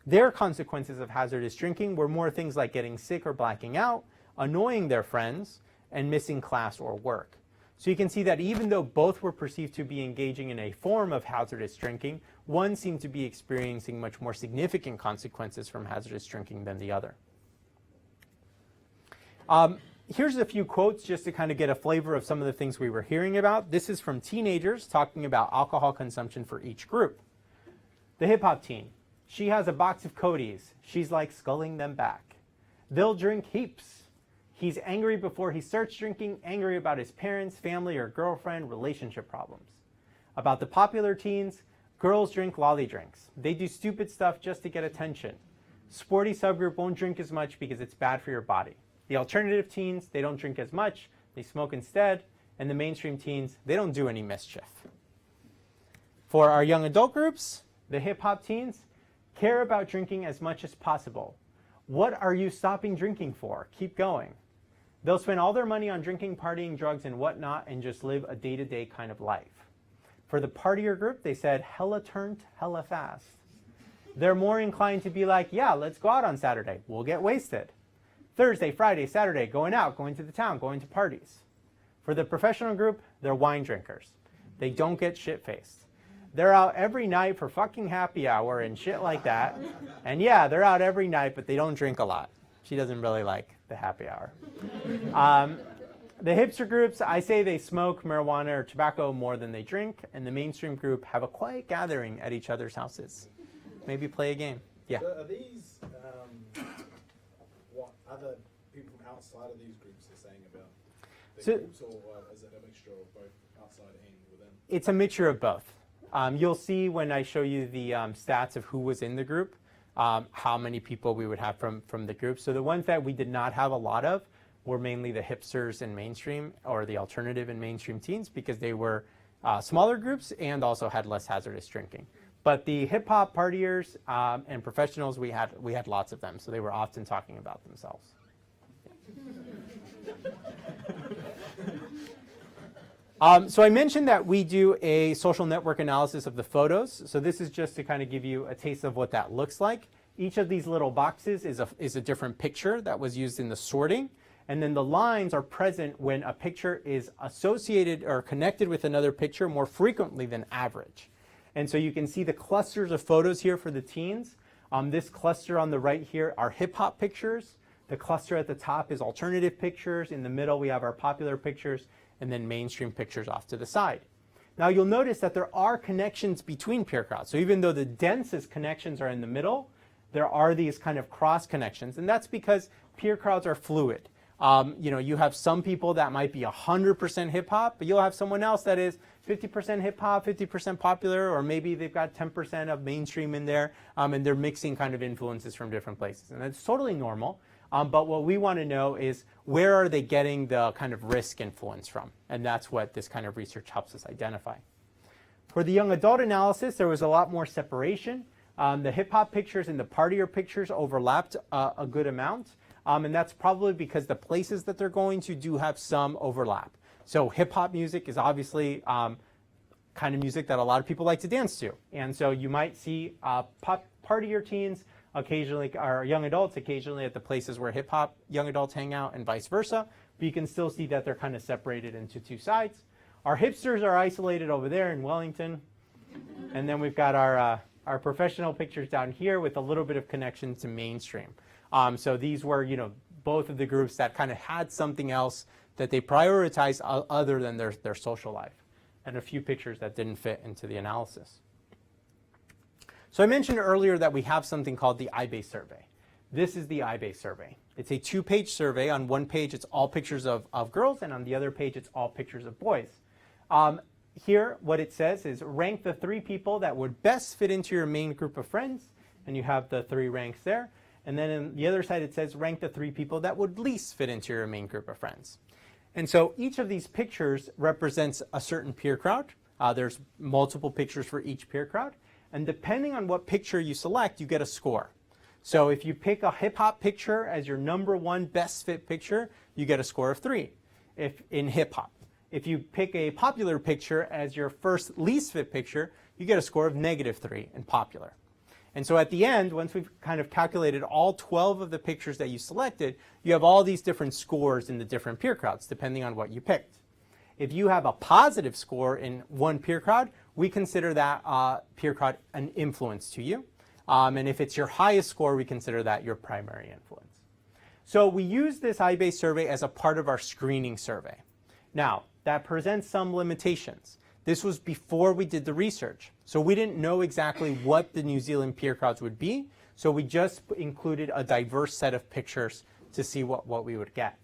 Their consequences of hazardous drinking were more things like getting sick or blacking out, annoying their friends, and missing class or work. So you can see that even though both were perceived to be engaging in a form of hazardous drinking, one seemed to be experiencing much more significant consequences from hazardous drinking than the other. Here's a few quotes just to kind of get a flavor of some of the things we were hearing about. This is from teenagers talking about alcohol consumption for each group. The hip hop teen. She has a box of Cody's. She's like sculling them back. They'll drink heaps. He's angry before he starts drinking, angry about his parents, family, or girlfriend, relationship problems. About the popular teens, girls drink lolly drinks. They do stupid stuff just to get attention. Sporty subgroup won't drink as much because it's bad for your body. The alternative teens, they don't drink as much, they smoke instead, and the mainstream teens, they don't do any mischief. For our young adult groups, the hip hop teens care about drinking as much as possible. What are you stopping drinking for? Keep going. They'll spend all their money on drinking, partying, drugs, and whatnot, and just live a day-to-day kind of life. For the partier group, they said hella turned, hella fast. They're more inclined to be like, yeah, let's go out on Saturday. We'll get wasted. Thursday, Friday, Saturday, going out, going to the town, going to parties. For the professional group, they're wine drinkers. They don't get shit-faced. They're out every night for fucking happy hour and shit like that. And yeah, they're out every night, but they don't drink a lot. She doesn't really like the happy hour. The hipster groups, I say they smoke marijuana or tobacco more than they drink, and the mainstream group have a quiet gathering at each other's houses. Maybe play a game. Yeah. So are these what other people from outside of these groups are saying about the groups, or is it a mixture of both outside and within? It's a mixture of both. You'll see when I show you the stats of who was in the group, how many people we would have from the group. So the ones that we did not have a lot of were mainly the hipsters and mainstream, or the alternative and mainstream teens, because they were smaller groups and also had less hazardous drinking. But the hip hop partiers and professionals, we had lots of them, so they were often talking about themselves. So I mentioned that we do a social network analysis of the photos. So this is just to kind of give you a taste of what that looks like. Each of these little boxes is a different picture that was used in the sorting. And then the lines are present when a picture is associated or connected with another picture more frequently than average. And so you can see the clusters of photos here for the teens. This cluster on the right here are hip hop pictures. The cluster at the top is alternative pictures. In the middle, we have our popular pictures, and then mainstream pictures off to the side. Now you'll notice that there are connections between peer crowds. So even though the densest connections are in the middle, there are these kind of cross connections, and that's because peer crowds are fluid. You have some people that might be 100% hip hop, but you'll have someone else that is 50% hip hop, 50% popular, or maybe they've got 10% of mainstream in there, and they're mixing kind of influences from different places. And that's totally normal. But what we want to know is, where are they getting the kind of risk influence from? And that's what this kind of research helps us identify. For the young adult analysis, there was a lot more separation. The hip hop pictures and the partier pictures overlapped a good amount. And that's probably because the places that they're going to do have some overlap. So hip hop music is obviously kind of music that a lot of people like to dance to. And so you might see partier teens occasionally, our young adults occasionally at the places where hip hop young adults hang out and vice versa. But you can still see that they're kind of separated into two sides. Our hipsters are isolated over there in Wellington. And then we've got our professional pictures down here with a little bit of connection to mainstream. So these were, both of the groups that kind of had something else that they prioritized other than their social life. And a few pictures that didn't fit into the analysis. So I mentioned earlier that we have something called the I-BASE survey. This is the I-BASE survey. It's a 2-page survey. On one page, it's all pictures of girls, and on the other page, it's all pictures of boys. Here, what it says is rank the 3 people that would best fit into your main group of friends, and you have the 3 ranks there. And then on the other side, it says rank the 3 people that would least fit into your main group of friends. And so each of these pictures represents a certain peer crowd. There's multiple pictures for each peer crowd. And depending on what picture you select, you get a score. So if you pick a hip hop picture as your number 1 best fit picture, you get a score of 3 if in hip hop. If you pick a popular picture as your first least fit picture, you get a score of -3 in popular. And so at the end, once we've kind of calculated all 12 of the pictures that you selected, you have all these different scores in the different peer crowds, depending on what you picked. If you have a positive score in one peer crowd, we consider that peer crowd an influence to you. And if it's your highest score, we consider that your primary influence. So we use this I-BASE survey as a part of our screening survey. Now, that presents some limitations. This was before we did the research. So we didn't know exactly what the New Zealand peer crowds would be. So we just included a diverse set of pictures to see what we would get.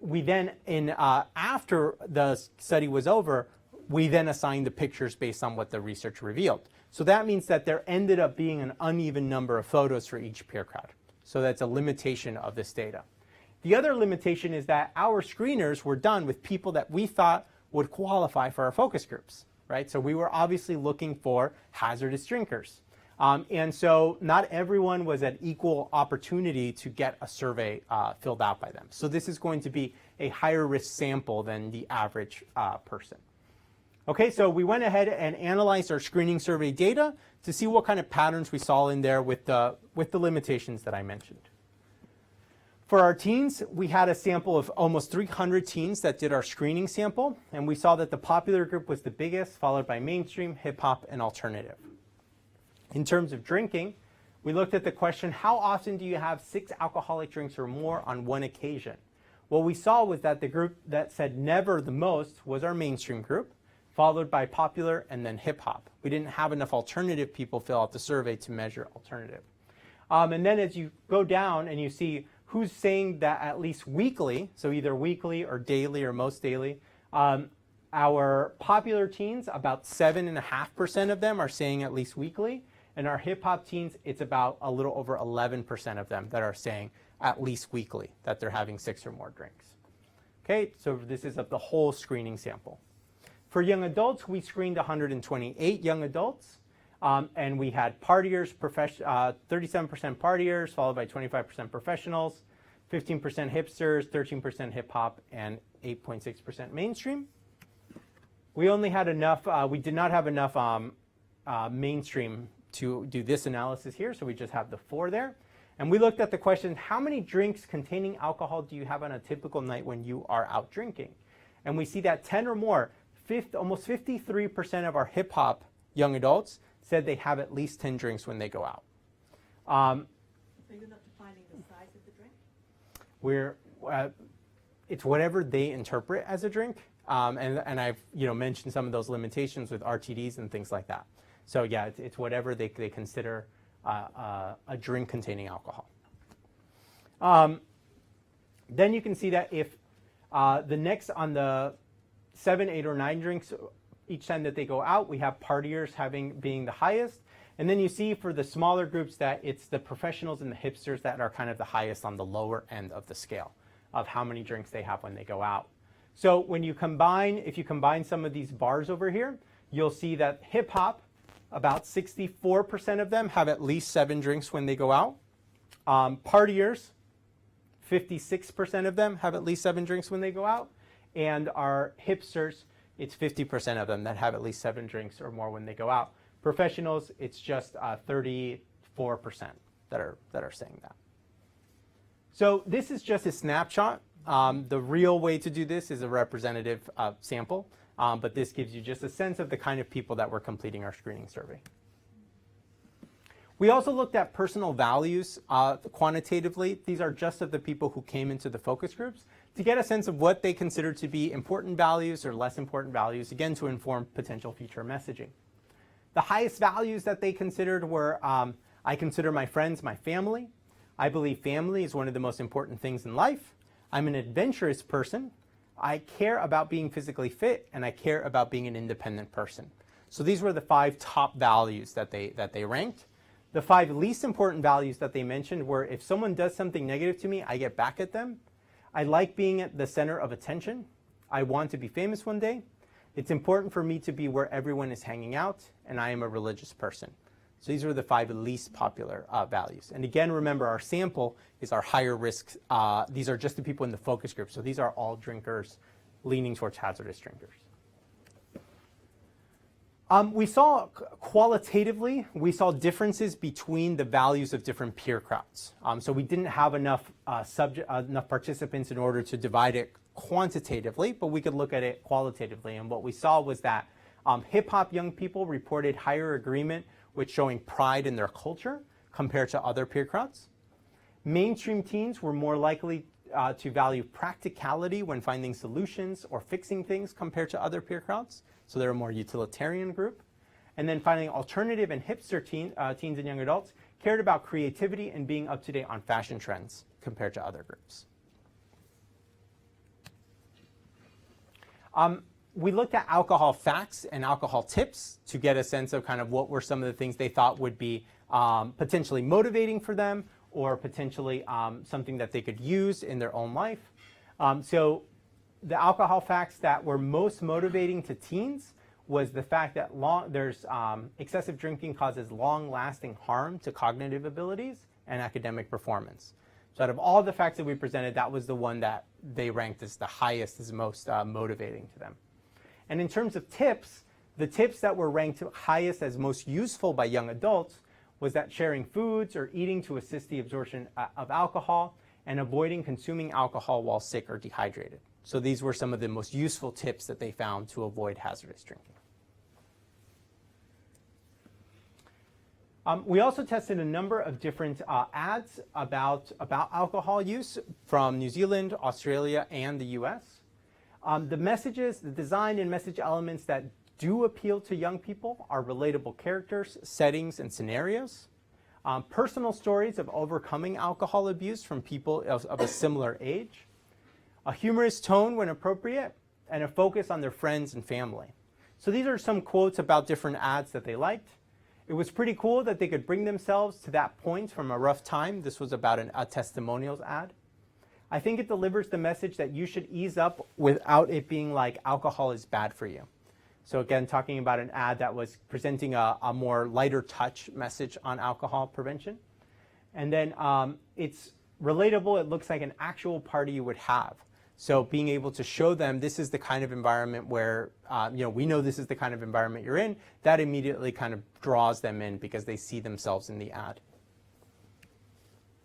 We then, after the study was over, we then assigned the pictures based on what the research revealed. So that means that there ended up being an uneven number of photos for each peer crowd. So that's a limitation of this data. The other limitation is that our screeners were done with people that we thought would qualify for our focus groups, right? So we were obviously looking for hazardous drinkers. And so not everyone was at equal opportunity to get a survey filled out by them. So this is going to be a higher risk sample than the average person. Okay, so we went ahead and analyzed our screening survey data to see what kind of patterns we saw in there with the limitations that I mentioned. For our teens, we had a sample of almost 300 teens that did our screening sample, and we saw that the popular group was the biggest, followed by mainstream, hip hop, and alternative. In terms of drinking, we looked at the question, how often do you have 6 alcoholic drinks or more on one occasion? What we saw was that the group that said never the most was our mainstream group, followed by popular and then hip hop. We didn't have enough alternative people fill out the survey to measure alternative. And then as you go down and you see who's saying that at least weekly, so either weekly or daily or most daily, our popular teens, about 7.5% of them are saying at least weekly. And our hip hop teens, it's about a little over 11% of them that are saying at least weekly that they're having 6 or more drinks. Okay, so this is of the whole screening sample. For young adults, we screened 128 young adults. And we had partiers, 37% partiers, followed by 25% professionals, 15% hipsters, 13% hip hop, and 8.6% mainstream. We only had enough, we did not have enough mainstream to do this analysis here, so we just have the 4 there. And we looked at the question, how many drinks containing alcohol do you have on a typical night when you are out drinking? And we see that 10 or more, almost 53% of our hip hop young adults said they have at least 10 drinks when they go out. So you're not defining the size of the drink? It's whatever they interpret as a drink. And I've mentioned some of those limitations with RTDs and things like that. So yeah, it's whatever they consider a drink containing alcohol. Then you can see that if the next on the 7, 8, or 9 drinks each time that they go out, we have partiers being the highest. And then you see for the smaller groups that it's the professionals and the hipsters that are kind of the highest on the lower end of the scale of how many drinks they have when they go out. So when you combine, if you combine some of these bars over here, you'll see that hip hop, about 64% of them have at least 7 drinks when they go out. Partiers, 56% of them have at least 7 drinks when they go out. And our hipsters, it's 50% of them that have at least 7 drinks or more when they go out. Professionals, it's just 34% 4% that are saying that. So this is just a snapshot. The real way to do this is a representative sample, but this gives you just a sense of the kind of people that were completing our screening survey. We also looked at personal values quantitatively. These are just of the people who came into the focus groups to get a sense of what they consider to be important values or less important values, again, to inform potential future messaging. The highest values that they considered were, I consider my friends my family. I believe family is one of the most important things in life. I'm an adventurous person. I care about being physically fit, and I care about being an independent person. So these were the 5 top values that they ranked. The 5 least important values that they mentioned were, if someone does something negative to me, I get back at them. I like being at the center of attention. I want to be famous one day. It's important for me to be where everyone is hanging out, and I am a religious person. So these were the 5 least popular values. And again, remember, our sample is our higher risk. These are just the people in the focus group. So these are all drinkers leaning towards hazardous drinkers. We saw qualitatively, we saw differences between the values of different peer crowds. So we didn't have enough participants in order to divide it quantitatively, but we could look at it qualitatively. And what we saw was that hip hop young people reported higher agreement with showing pride in their culture compared to other peer crowds. Mainstream teens were more likely to value practicality when finding solutions or fixing things compared to other peer crowds. So they're a more utilitarian group. And then finally, alternative and hipster teens and young adults cared about creativity and being up to date on fashion trends compared to other groups. We looked at alcohol facts and alcohol tips to get a sense of kind of what were some of the things they thought would be potentially motivating for them, or potentially something that they could use in their own life. So the alcohol facts that were most motivating to teens was the fact that excessive drinking causes long-lasting harm to cognitive abilities and academic performance. So out of all the facts that we presented, that was the one that they ranked as the highest, as most motivating to them. And in terms of tips, the tips that were ranked highest as most useful by young adults was that sharing foods or eating to assist the absorption of alcohol, and avoiding consuming alcohol while sick or dehydrated. So these were some of the most useful tips that they found to avoid hazardous drinking. We also tested a number of different ads about alcohol use from New Zealand, Australia, and the US. The messages, the design and message elements that do appeal to young people are relatable characters, settings, and scenarios. Personal stories of overcoming alcohol abuse from people of a similar age. A humorous tone when appropriate, and a focus on their friends and family. So these are some quotes about different ads that they liked. It was pretty cool that they could bring themselves to that point from a rough time. This was about a testimonials ad. I think it delivers the message that you should ease up without it being like alcohol is bad for you. So again, talking about an ad that was presenting a more lighter touch message on alcohol prevention. And then it's relatable. It looks like an actual party you would have. So being able to show them this is the kind of environment where, we know this is the kind of environment you're in, that immediately kind of draws them in because they see themselves in the ad.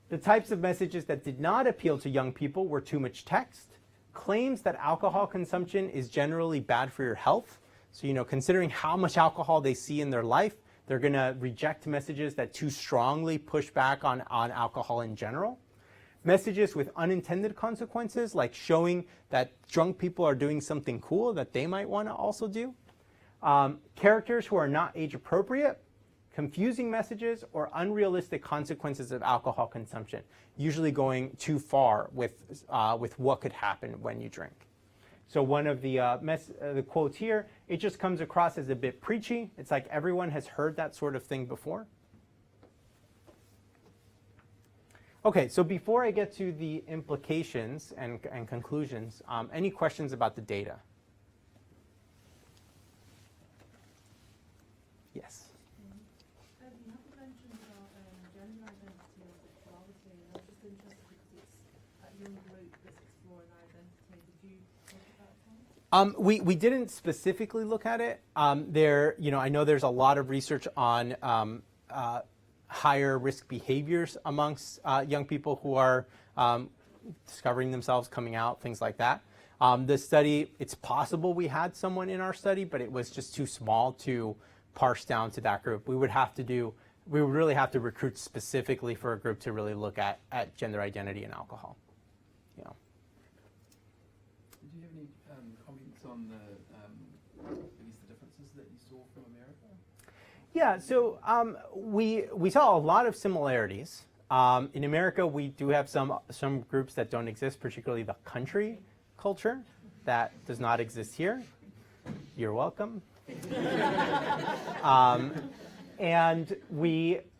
The types of messages that did not appeal to young people were too much text, claims that alcohol consumption is generally bad for your health. So, considering how much alcohol they see in their life, they're going to reject messages that too strongly push back on alcohol in general. Messages with unintended consequences, like showing that drunk people are doing something cool that they might want to also do. Characters who are not age appropriate, confusing messages, or unrealistic consequences of alcohol consumption, usually going too far with what could happen when you drink. So one of the quotes here, it just comes across as a bit preachy. It's like everyone has heard that sort of thing before. Okay, so before I get to the implications and conclusions, any questions about the data? Yes. You haven't mentioned about gender identity or sexuality, and I'm just interested because it's a young group that's exploring identity. Did you look at that at all? We didn't specifically look at it. I know there's a lot of research on higher risk behaviors amongst young people who are discovering themselves, coming out, things like that. The study, it's possible we had someone in our study, but it was just too small to parse down to that group. We would really have to recruit specifically for a group to really look at gender identity and alcohol. You know. Do you have any comments on the differences that you saw from America? Yeah, so we saw a lot of similarities. In America, we do have some groups that don't exist, particularly the country culture that does not exist here. You're welcome. And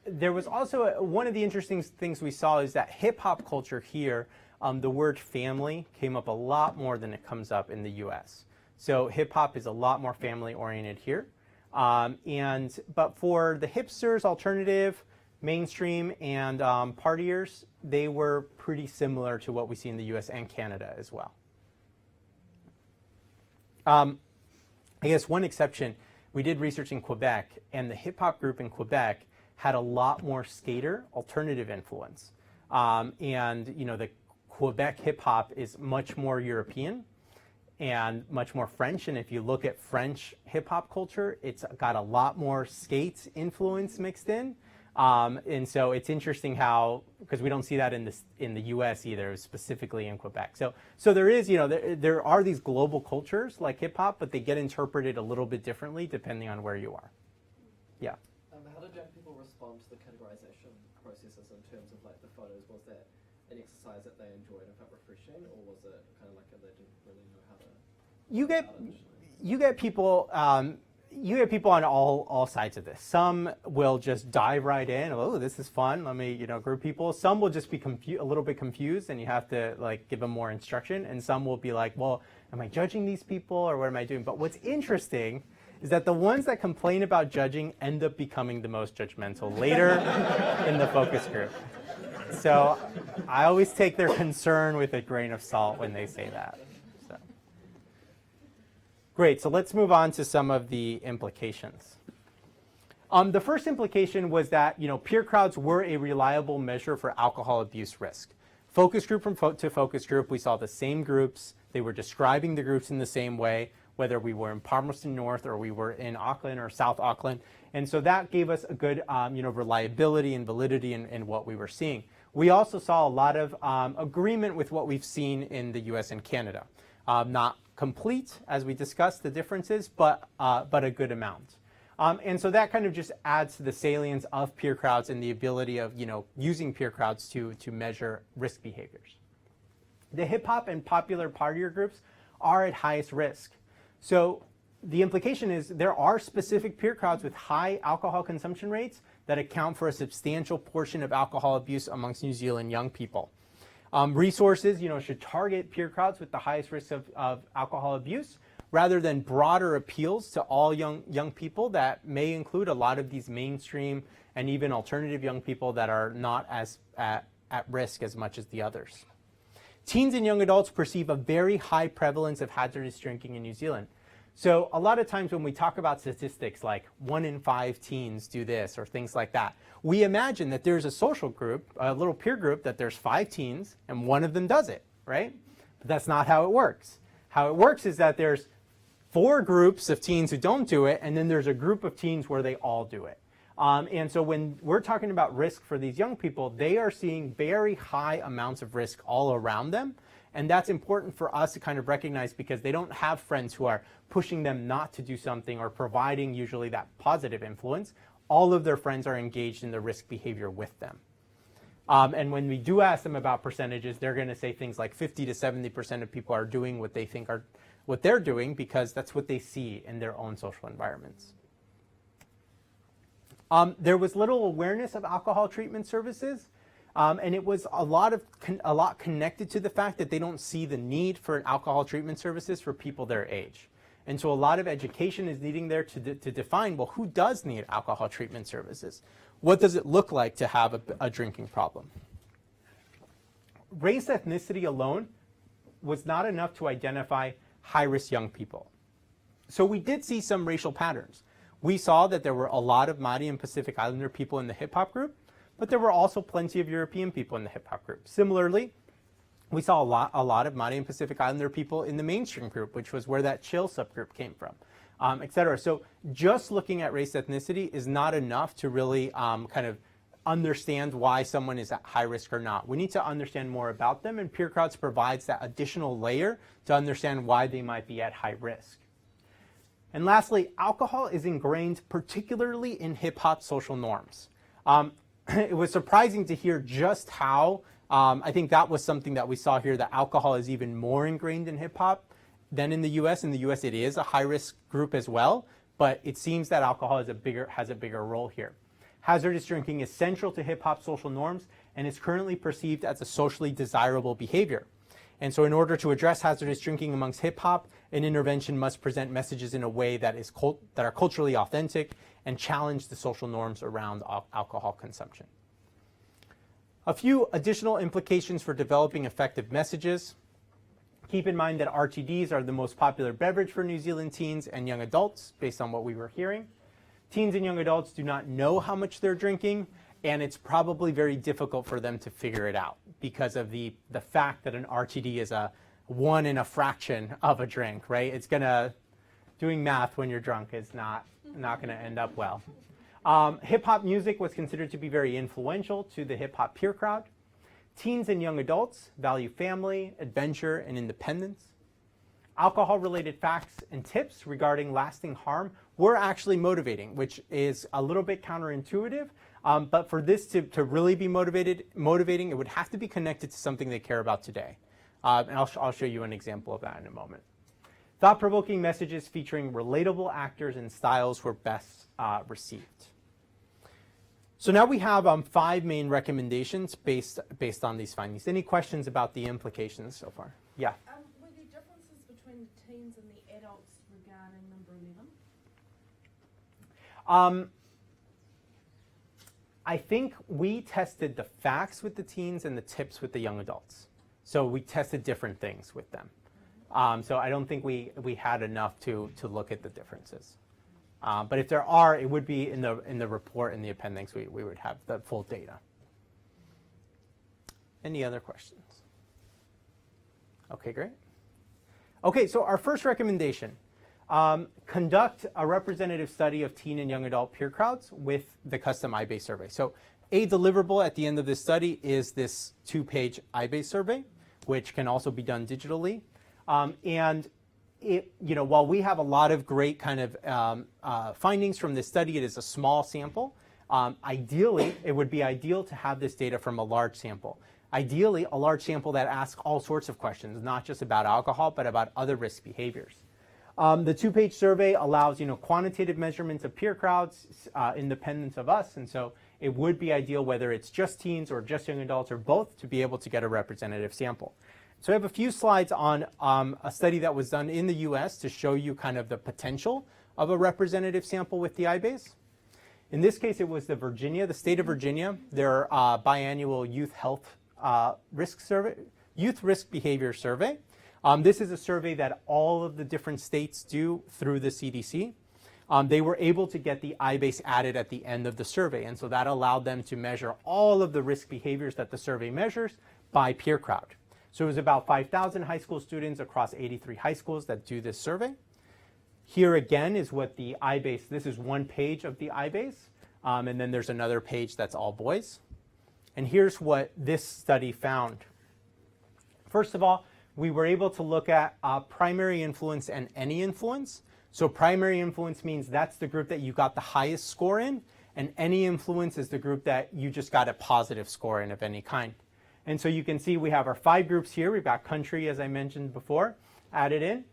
there was also one of the interesting things we saw is that hip hop culture here, the word family came up a lot more than it comes up in the US. So hip hop is a lot more family oriented here. But for the hipsters, alternative, mainstream, and partiers, they were pretty similar to what we see in the US and Canada as well. I guess one exception, we did research in Quebec, and the hip hop group in Quebec had a lot more skater alternative influence. And you know, the Quebec hip hop is much more European and much more French. And if you look at French hip hop culture, it's got a lot more skate influence mixed in. And so it's interesting how, because we don't see that in the U.S. either, specifically in Quebec. So there is, you know, there are these global cultures like hip hop, but they get interpreted a little bit differently depending on where you are. Yeah. How did young people respond to the categorization processes in terms of like the photos? Was that an exercise that they enjoyed and felt refreshing, or was it kind of like they didn't really know how to? You get people. You get people on all sides of this. Some will just dive right in. Oh, this is fun. Let me, group people. Some will just be a little bit confused, and you have to like give them more instruction. And some will be like, well, am I judging these people, or what am I doing? But what's interesting is that the ones that complain about judging end up becoming the most judgmental later in the focus group. So I always take their concern with a grain of salt when they say that. Great, so let's move on to some of the implications. The first implication was that peer crowds were a reliable measure for alcohol abuse risk. Focus group to focus group, we saw the same groups. They were describing the groups in the same way, whether we were in Palmerston North or we were in Auckland or South Auckland. And so that gave us a good reliability and validity in what we were seeing. We also saw a lot of agreement with what we've seen in the US and Canada. Not complete, as we discussed the differences, but a good amount. And so that kind of just adds to the salience of peer crowds and the ability of using peer crowds to measure risk behaviors. The hip hop and popular partier groups are at highest risk. So the implication is there are specific peer crowds with high alcohol consumption rates that account for a substantial portion of alcohol abuse amongst New Zealand young people. Resources, should target peer crowds with the highest risk of alcohol abuse rather than broader appeals to all young people that may include a lot of these mainstream and even alternative young people that are not as at risk as much as the others. Teens and young adults perceive a very high prevalence of hazardous drinking in New Zealand. So a lot of times when we talk about statistics like 1 in 5 teens do this or things like that, we imagine that there's a social group, a little peer group, that there's 5 teens and one of them does it, right? But that's not how it works. How it works is that there's 4 groups of teens who don't do it, and then there's a group of teens where they all do it. And so when we're talking about risk for these young people, they are seeing very high amounts of risk all around them. And that's important for us to kind of recognize because they don't have friends who are pushing them not to do something or providing usually that positive influence. All of their friends are engaged in the risk behavior with them. And when we do ask them about percentages, they're going to say things like 50 to 70% of people are doing what they think are what they're doing because that's what they see in their own social environments. There was little awareness of alcohol treatment services. And it was a lot connected to the fact that they don't see the need for alcohol treatment services for people their age. And so a lot of education is needing there to define, well, who does need alcohol treatment services? What does it look like to have a drinking problem? Race ethnicity alone was not enough to identify high-risk young people. So we did see some racial patterns. We saw that there were a lot of Māori and Pacific Islander people in the hip-hop group. but there were also plenty of European people in the hip hop group. Similarly, we saw a lot of Māori and Pacific Islander people in the mainstream group, which was where that chill subgroup came from, et cetera. So just looking at race ethnicity is not enough to really kind of understand why someone is at high risk or not. We need to understand more about them, and Peer Crowds provides that additional layer to understand why they might be at high risk. And lastly, alcohol is ingrained particularly in hip hop social norms. It was surprising to hear just how, I think that was something that we saw here, that alcohol is even more ingrained in hip hop than in the US. In the US, it is a high risk group as well, but it seems that alcohol has a bigger role here. Hazardous drinking is central to hip hop social norms and is currently perceived as a socially desirable behavior. And so in order to address hazardous drinking amongst hip hop, an intervention must present messages in a way that are culturally authentic and challenge the social norms around alcohol consumption. A few additional implications for developing effective messages. Keep in mind that RTDs are the most popular beverage for New Zealand teens and young adults, based on what we were hearing. Teens and young adults do not know how much they're drinking, and it's probably very difficult for them to figure it out because of the fact that an RTD is a 1 in a fraction of a drink, right? It's doing math when you're drunk is not gonna end up well. Hip hop music was considered to be very influential to the hip hop peer crowd. Teens and young adults value family, adventure, and independence. Alcohol-related facts and tips regarding lasting harm were actually motivating, which is a little bit counterintuitive. But for this to really be motivating, it would have to be connected to something they care about today. And I'll show you an example of that in a moment. Thought-provoking messages featuring relatable actors and styles were best received. So now we have 5 main recommendations based on these findings. Any questions about the implications so far? Yeah. Were there differences between the teens and the adults regarding number 11? I think we tested the facts with the teens and the tips with the young adults. So we tested different things with them. So I don't think we had enough to look at the differences. But if there are, it would be in the report, in the appendix, we would have the full data. Any other questions? Okay, great. Okay, so our first recommendation, conduct a representative study of teen and young adult peer crowds with the custom I-based survey. So a deliverable at the end of this study is this 2-page I-based survey, which can also be done digitally. And while we have a lot of great kind of findings from this study, it is a small sample. Ideally, it would be ideal to have this data from a large sample. Ideally, a large sample that asks all sorts of questions, not just about alcohol, but about other risk behaviors. The 2-page survey allows quantitative measurements of peer crowds, independent of us, and so it would be ideal whether it's just teens or just young adults or both to be able to get a representative sample. So I have a few slides on a study that was done in the US to show you kind of the potential of a representative sample with the I-base. In this case, it was the state of Virginia, their biannual youth health risk survey, youth risk behavior survey. This is a survey that all of the different states do through the CDC. They were able to get the I-base added at the end of the survey, and so that allowed them to measure all of the risk behaviors that the survey measures by peer crowd. So it was about 5,000 high school students across 83 high schools that do this survey. Here again is what the I-base, this is one page of the I-base, and then there's another page that's all boys. And here's what this study found. First of all, we were able to look at primary influence and any influence. So primary influence means that's the group that you got the highest score in, and any influence is the group that you just got a positive score in of any kind. And so you can see we have our 5 groups here. We've got country, as I mentioned before, added in.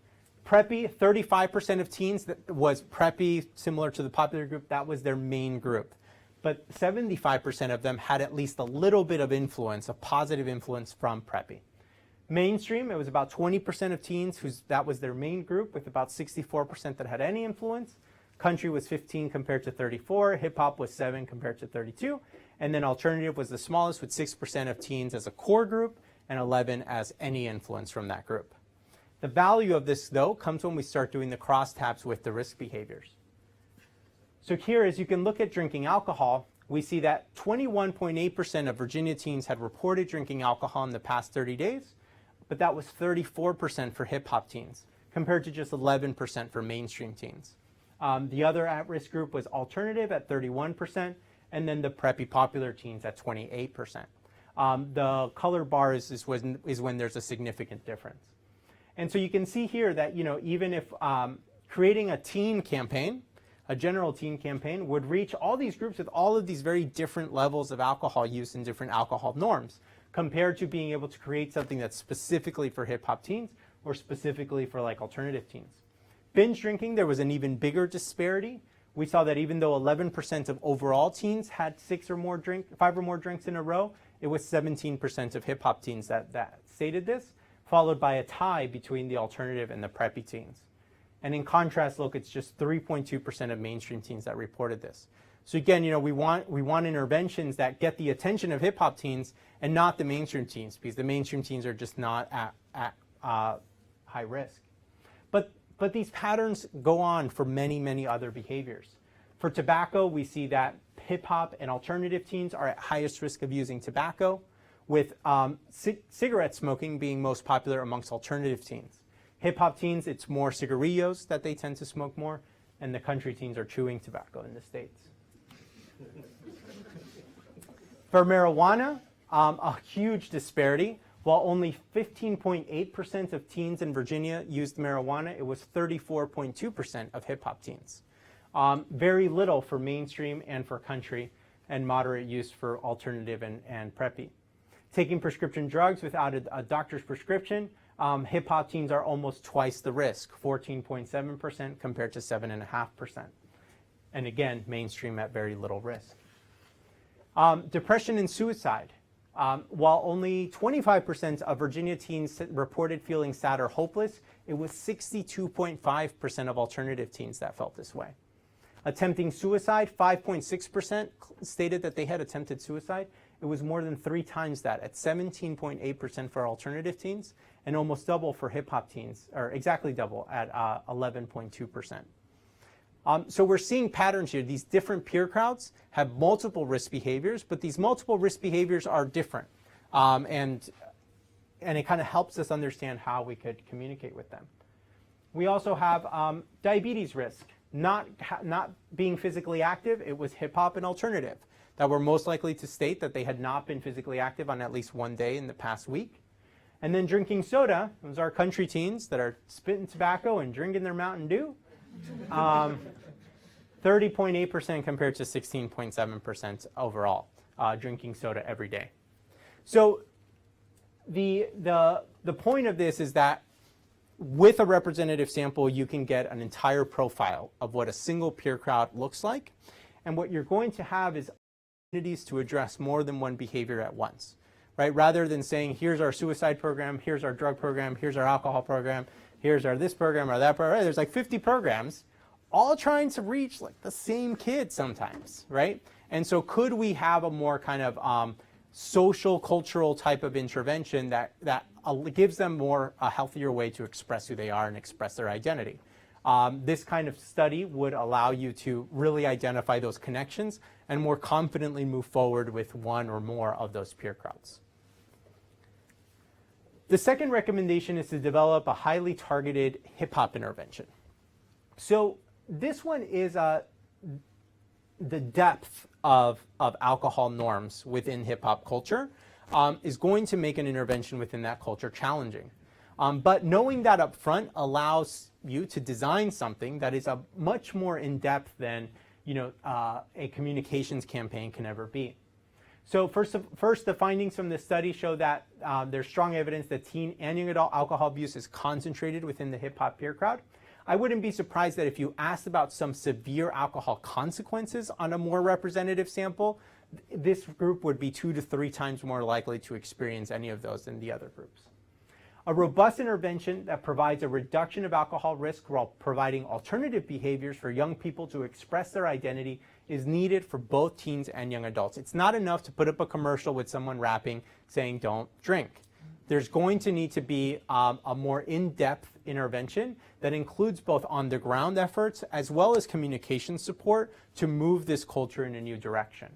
Preppy, 35% of teens that was preppy, similar to the popular group, that was their main group. But 75% of them had at least a little bit of influence, a positive influence from preppy. Mainstream, it was about 20% of teens that was their main group, with about 64% that had any influence. Country was 15 compared to 34. Hip hop was 7 compared to 32. And then alternative was the smallest, with 6% of teens as a core group and 11 as any influence from that group. The value of this, though, comes when we start doing the crosstabs with the risk behaviors. So here, as you can look at drinking alcohol, we see that 21.8% of Virginia teens had reported drinking alcohol in the past 30 days, but that was 34% for hip-hop teens, compared to just 11% for mainstream teens. The other at-risk group was alternative at 31%, and then the preppy popular teens at 28%. The color bar is when there's a significant difference. And so you can see here that, you know, even if creating a teen campaign, a general teen campaign, would reach all these groups with all of these very different levels of alcohol use and different alcohol norms, compared to being able to create something that's specifically for hip-hop teens or specifically for like alternative teens. Binge drinking, there was an even bigger disparity. We saw that even though 11% of overall teens had 5 or more drinks in a row, it was 17% of hip-hop teens that stated this, followed by a tie between the alternative and the preppy teens. And in contrast, look, it's just 3.2% of mainstream teens that reported this. So again, you know, we want interventions that get the attention of hip-hop teens and not the mainstream teens, because the mainstream teens are just not at high risk. But these patterns go on for many, many other behaviors. For tobacco, we see that hip-hop and alternative teens are at highest risk of using tobacco, with cigarette smoking being most popular amongst alternative teens. Hip-hop teens, it's more cigarillos that they tend to smoke more, and the country teens are chewing tobacco in the States. For marijuana, a huge disparity. While only 15.8% of teens in Virginia used marijuana, it was 34.2% of hip-hop teens. Very little for mainstream and for country, and moderate use for alternative and preppy. Taking prescription drugs without a doctor's prescription, hip-hop teens are almost twice the risk, 14.7% compared to 7.5%. And again, mainstream at very little risk. Depression and suicide. While only 25% of Virginia teens reported feeling sad or hopeless, it was 62.5% of alternative teens that felt this way. Attempting suicide, 5.6% stated that they had attempted suicide. It was more than 3 times that, at 17.8% for alternative teens, and almost double for hip-hop teens, or exactly double at 11.2%. So we're seeing patterns here. These different peer crowds have multiple risk behaviors, but these multiple risk behaviors are different. And it kind of helps us understand how we could communicate with them. We also have diabetes risk. Not being physically active, it was hip-hop and alternative that were most likely to state that they had not been physically active on at least one day in the past week. And then drinking soda, it was our country teens that are spitting tobacco and drinking their Mountain Dew. 30.8% compared to 16.7% overall, drinking soda every day. So the point of this is that with a representative sample, you can get an entire profile of what a single peer crowd looks like. And what you're going to have is opportunities to address more than one behavior at once, right? Rather than saying, here's our suicide program, here's our drug program, here's our alcohol program, here's our this program or that program. Right? There's like 50 programs, all trying to reach like the same kid sometimes, right? And so could we have a more kind of social, cultural type of intervention that gives them a healthier way to express who they are and express their identity? This kind of study would allow you to really identify those connections and more confidently move forward with one or more of those peer crowds. The second recommendation is to develop a highly targeted hip-hop intervention. So this one is the depth of alcohol norms within hip-hop culture is going to make an intervention within that culture challenging. But knowing that up front allows you to design something that is a much more in-depth than a communications campaign can ever be. So first, the findings from this study show that there's strong evidence that teen and young adult alcohol abuse is concentrated within the hip-hop peer crowd. I wouldn't be surprised that if you asked about some severe alcohol consequences on a more representative sample, this group would be 2 to 3 times more likely to experience any of those than the other groups. A robust intervention that provides a reduction of alcohol risk while providing alternative behaviors for young people to express their identity is needed for both teens and young adults. It's not enough to put up a commercial with someone rapping saying don't drink. There's going to need to be a more in-depth intervention that includes both on-the-ground efforts as well as communication support to move this culture in a new direction.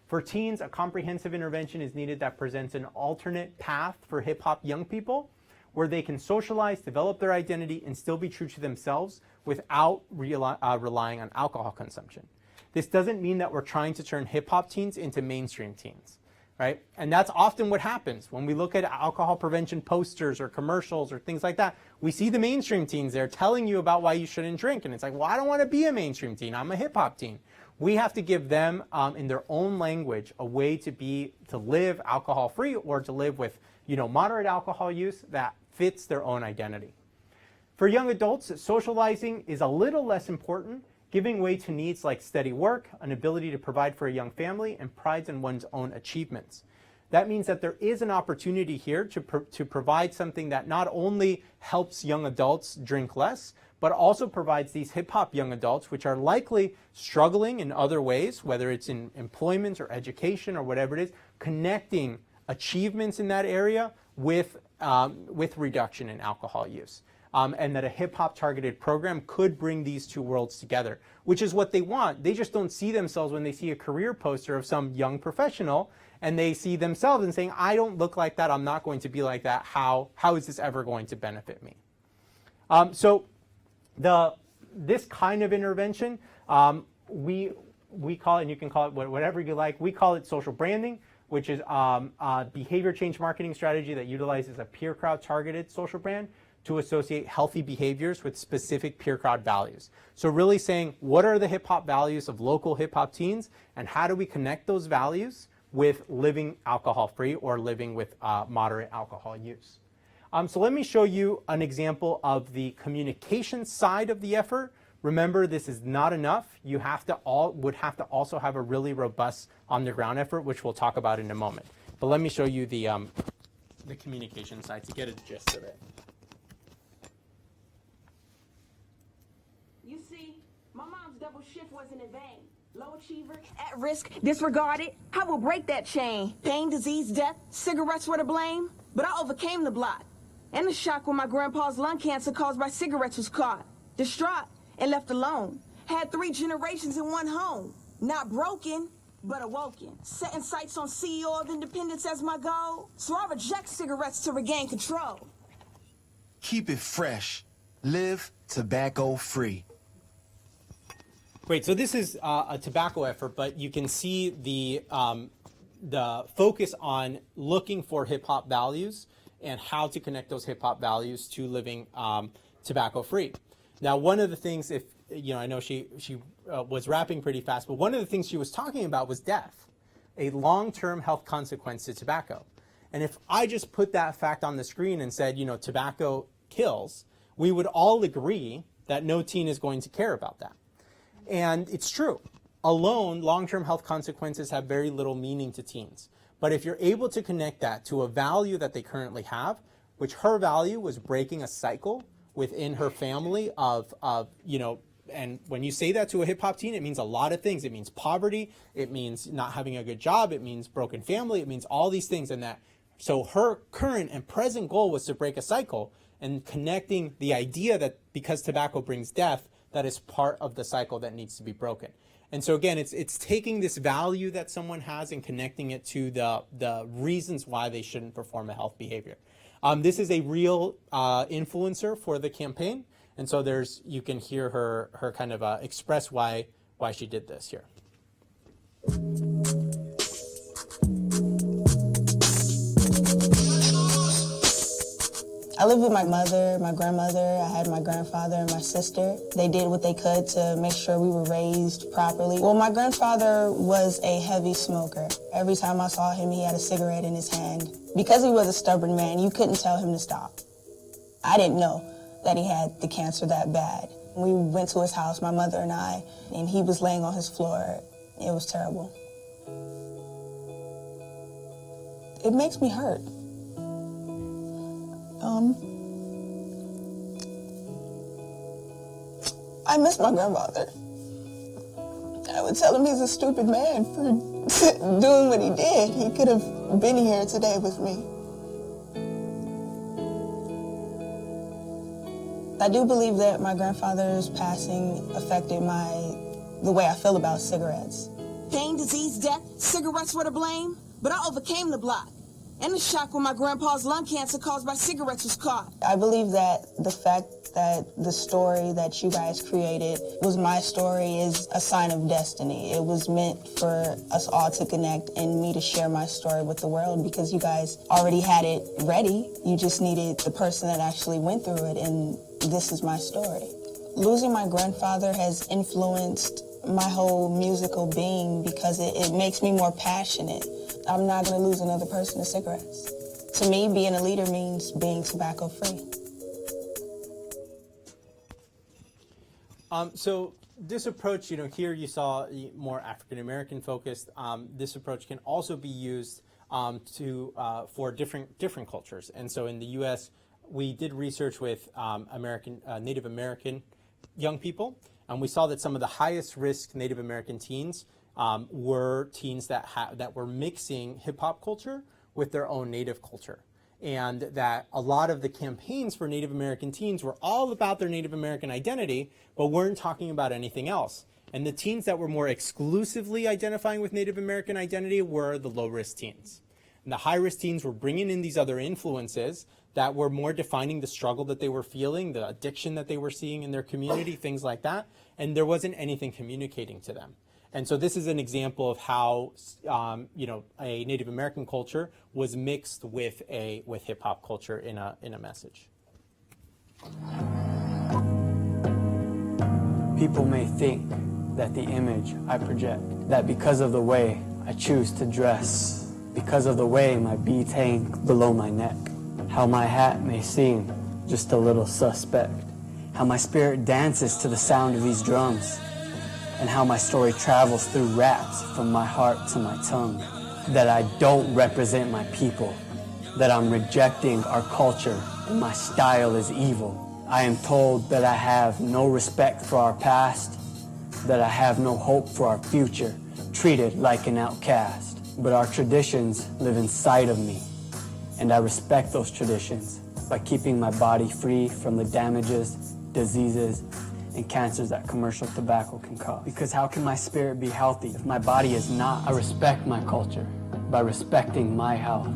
For teens, a comprehensive intervention is needed that presents an alternate path for hip hop young people where they can socialize, develop their identity, and still be true to themselves without relying on alcohol consumption. This doesn't mean that we're trying to turn hip hop teens into mainstream teens, right? And that's often what happens when we look at alcohol prevention posters or commercials or things like that. We see the mainstream teens there telling you about why you shouldn't drink. And it's like, well, I don't want to be a mainstream teen. I'm a hip hop teen. We have to give them, in their own language, a way to live alcohol free or to live with, moderate alcohol use that fits their own identity. For young adults, socializing is a little less important, giving way to needs like steady work, an ability to provide for a young family, and pride in one's own achievements. That means that there is an opportunity here to provide something that not only helps young adults drink less, but also provides these hip-hop young adults, which are likely struggling in other ways, whether it's in employment or education or whatever it is, connecting achievements in that area with reduction in alcohol use. And that a hip-hop targeted program could bring these two worlds together, which is what they want. They just don't see themselves when they see a career poster of some young professional and they see themselves and saying, I don't look like that, I'm not going to be like that, how is this ever going to benefit me? So this kind of intervention, we call it, and you can call it whatever you like, we call it social branding, which is a behavior change marketing strategy that utilizes a peer crowd targeted social brand to associate healthy behaviors with specific peer crowd values. So really saying, what are the hip hop values of local hip hop teens, and how do we connect those values with living alcohol free or living with moderate alcohol use? So let me show you an example of the communication side of the effort. Remember, this is not enough. You would have to also have a really robust on the ground effort, which we'll talk about in a moment. But let me show you the communication side to get a gist of it. You see, my mom's double shift wasn't in vain. Low achiever, at risk, disregarded. I will break that chain. Pain, disease, death, cigarettes were to blame. But I overcame the blot. And the shock when my grandpa's lung cancer caused by cigarettes was caught. Distraught and left alone. Had 3 generations in one home. Not broken, but awoken. Setting sights on CEO of independence as my goal. So I reject cigarettes to regain control. Keep it fresh. Live tobacco free. Great, so this is a tobacco effort, but you can see the focus on looking for hip-hop values and how to connect those hip-hop values to living tobacco-free. Now, one of the things, I know she was rapping pretty fast, but one of the things she was talking about was death, a long-term health consequence to tobacco. And if I just put that fact on the screen and said, tobacco kills, we would all agree that no teen is going to care about that. And it's true. Alone, long-term health consequences have very little meaning to teens. But if you're able to connect that to a value that they currently have, which her value was breaking a cycle within her family of and when you say that to a hip hop teen, it means a lot of things. It means poverty, it means not having a good job, it means broken family, it means all these things and that. So her current and present goal was to break a cycle and connecting the idea that because tobacco brings death, that is part of the cycle that needs to be broken. And so again, it's taking this value that someone has and connecting it to the reasons why they shouldn't perform a health behavior. This is a real influencer for the campaign, and so you can hear her kind of express why she did this here. I lived with my mother, my grandmother, I had my grandfather and my sister. They did what they could to make sure we were raised properly. Well, my grandfather was a heavy smoker. Every time I saw him, he had a cigarette in his hand. Because he was a stubborn man, you couldn't tell him to stop. I didn't know that he had the cancer that bad. We went to his house, my mother and I, and he was laying on his floor. It was terrible. It makes me hurt. I miss my grandfather. I would tell him he's a stupid man for doing what he did. He could have been here today with me. I do believe that my grandfather's passing affected the way I feel about cigarettes. Pain, disease, death, cigarettes were to blame, but I overcame the block. And the shock when my grandpa's lung cancer caused by cigarettes was caught. I believe that the fact that the story that you guys created was my story is a sign of destiny. It was meant for us all to connect and me to share my story with the world because you guys already had it ready. You just needed the person that actually went through it, and this is my story. Losing my grandfather has influenced my whole musical being because it makes me more passionate. I'm not going to lose another person to cigarettes. To me, being a leader means being tobacco-free. So this approach, here you saw more African-American focused. This approach can also be used for different cultures. And so in the U.S., we did research with Native American young people, and we saw that some of the highest risk Native American teens were teens that were mixing hip hop culture with their own native culture. And that a lot of the campaigns for Native American teens were all about their Native American identity, but weren't talking about anything else. And the teens that were more exclusively identifying with Native American identity were the low-risk teens. And the high-risk teens were bringing in these other influences that were more defining the struggle that they were feeling, the addiction that they were seeing in their community, things like that. And there wasn't anything communicating to them. And so this is an example of how, a Native American culture was mixed with hip hop culture in a message. People may think that the image I project, that because of the way I choose to dress, because of the way my beads hang below my neck, how my hat may seem just a little suspect, how my spirit dances to the sound of these drums, and how my story travels through raps from my heart to my tongue, that I don't represent my people, that I'm rejecting our culture and my style is evil. I am told that I have no respect for our past, that I have no hope for our future, treated like an outcast. But our traditions live inside of me, and I respect those traditions by keeping my body free from the damages, diseases, and cancers that commercial tobacco can cause. Because how can my spirit be healthy if my body is not? I respect my culture by respecting my health,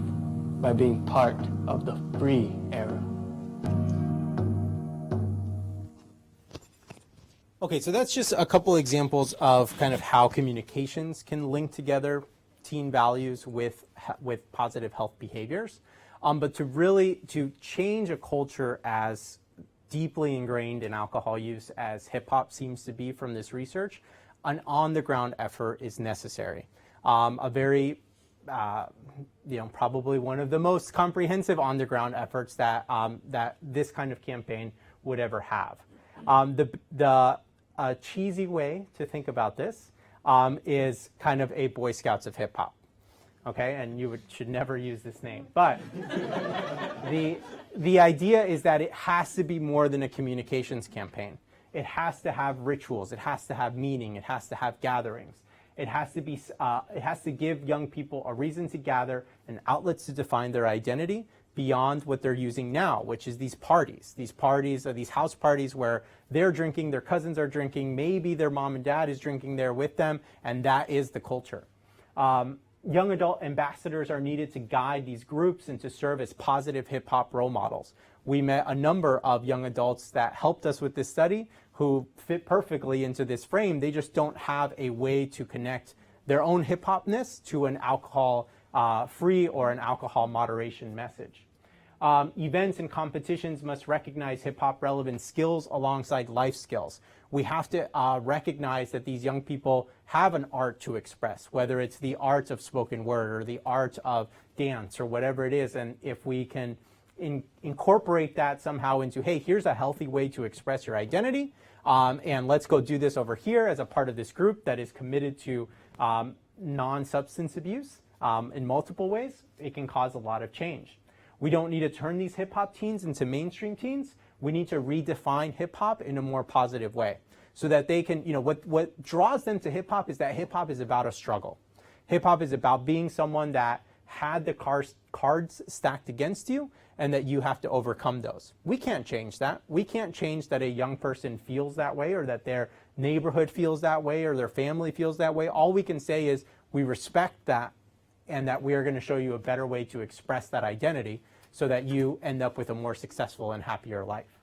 by being part of the free era. Okay, so that's just a couple examples of kind of how communications can link together teen values with positive health behaviors. But to change a culture as deeply ingrained in alcohol use as hip hop seems to be from this research, an on-the-ground effort is necessary. A very, probably one of the most comprehensive on-the-ground efforts that this kind of campaign would ever have. The cheesy way to think about this is kind of a Boy Scouts of hip hop. Okay, and you should never use this name. But the idea is that it has to be more than a communications campaign. It has to have rituals. It has to have meaning. It has to have gatherings. It has to give young people a reason to gather and outlets to define their identity beyond what they're using now, which is these parties. These parties are these house parties where they're drinking, their cousins are drinking, maybe their mom and dad is drinking there with them, and that is the culture. Young adult ambassadors are needed to guide these groups and to serve as positive hip-hop role models. We met a number of young adults that helped us with this study who fit perfectly into this frame. They just don't have a way to connect their own hip-hopness to an alcohol-free or an alcohol moderation message. Events and competitions must recognize hip-hop relevant skills alongside life skills. We have to recognize that these young people have an art to express, whether it's the art of spoken word or the art of dance or whatever it is. And if we can incorporate that somehow into, hey, here's a healthy way to express your identity, and let's go do this over here as a part of this group that is committed to non-substance abuse in multiple ways, it can cause a lot of change. We don't need to turn these hip-hop teens into mainstream teens. We need to redefine hip-hop in a more positive way so that they can, what draws them to hip-hop is that hip-hop is about a struggle. Hip-hop is about being someone that had the cards stacked against you and that you have to overcome those. We can't change that. We can't change that a young person feels that way or that their neighborhood feels that way or their family feels that way. All we can say is we respect that and that we are going to show you a better way to express that identity so that you end up with a more successful and happier life.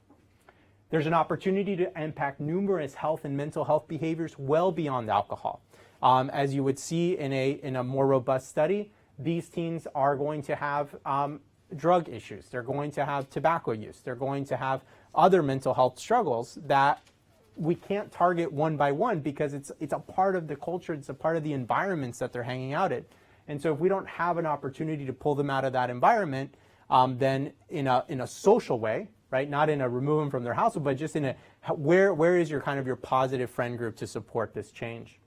There's an opportunity to impact numerous health and mental health behaviors well beyond alcohol. As you would see in a more robust study, these teens are going to have drug issues. They're going to have tobacco use. They're going to have other mental health struggles that we can't target one by one because it's a part of the culture, it's a part of the environments that they're hanging out in. And so if we don't have an opportunity to pull them out of that environment, then in a social way, right, not in a remove them from their household, but just in a where is your kind of your positive friend group to support this change?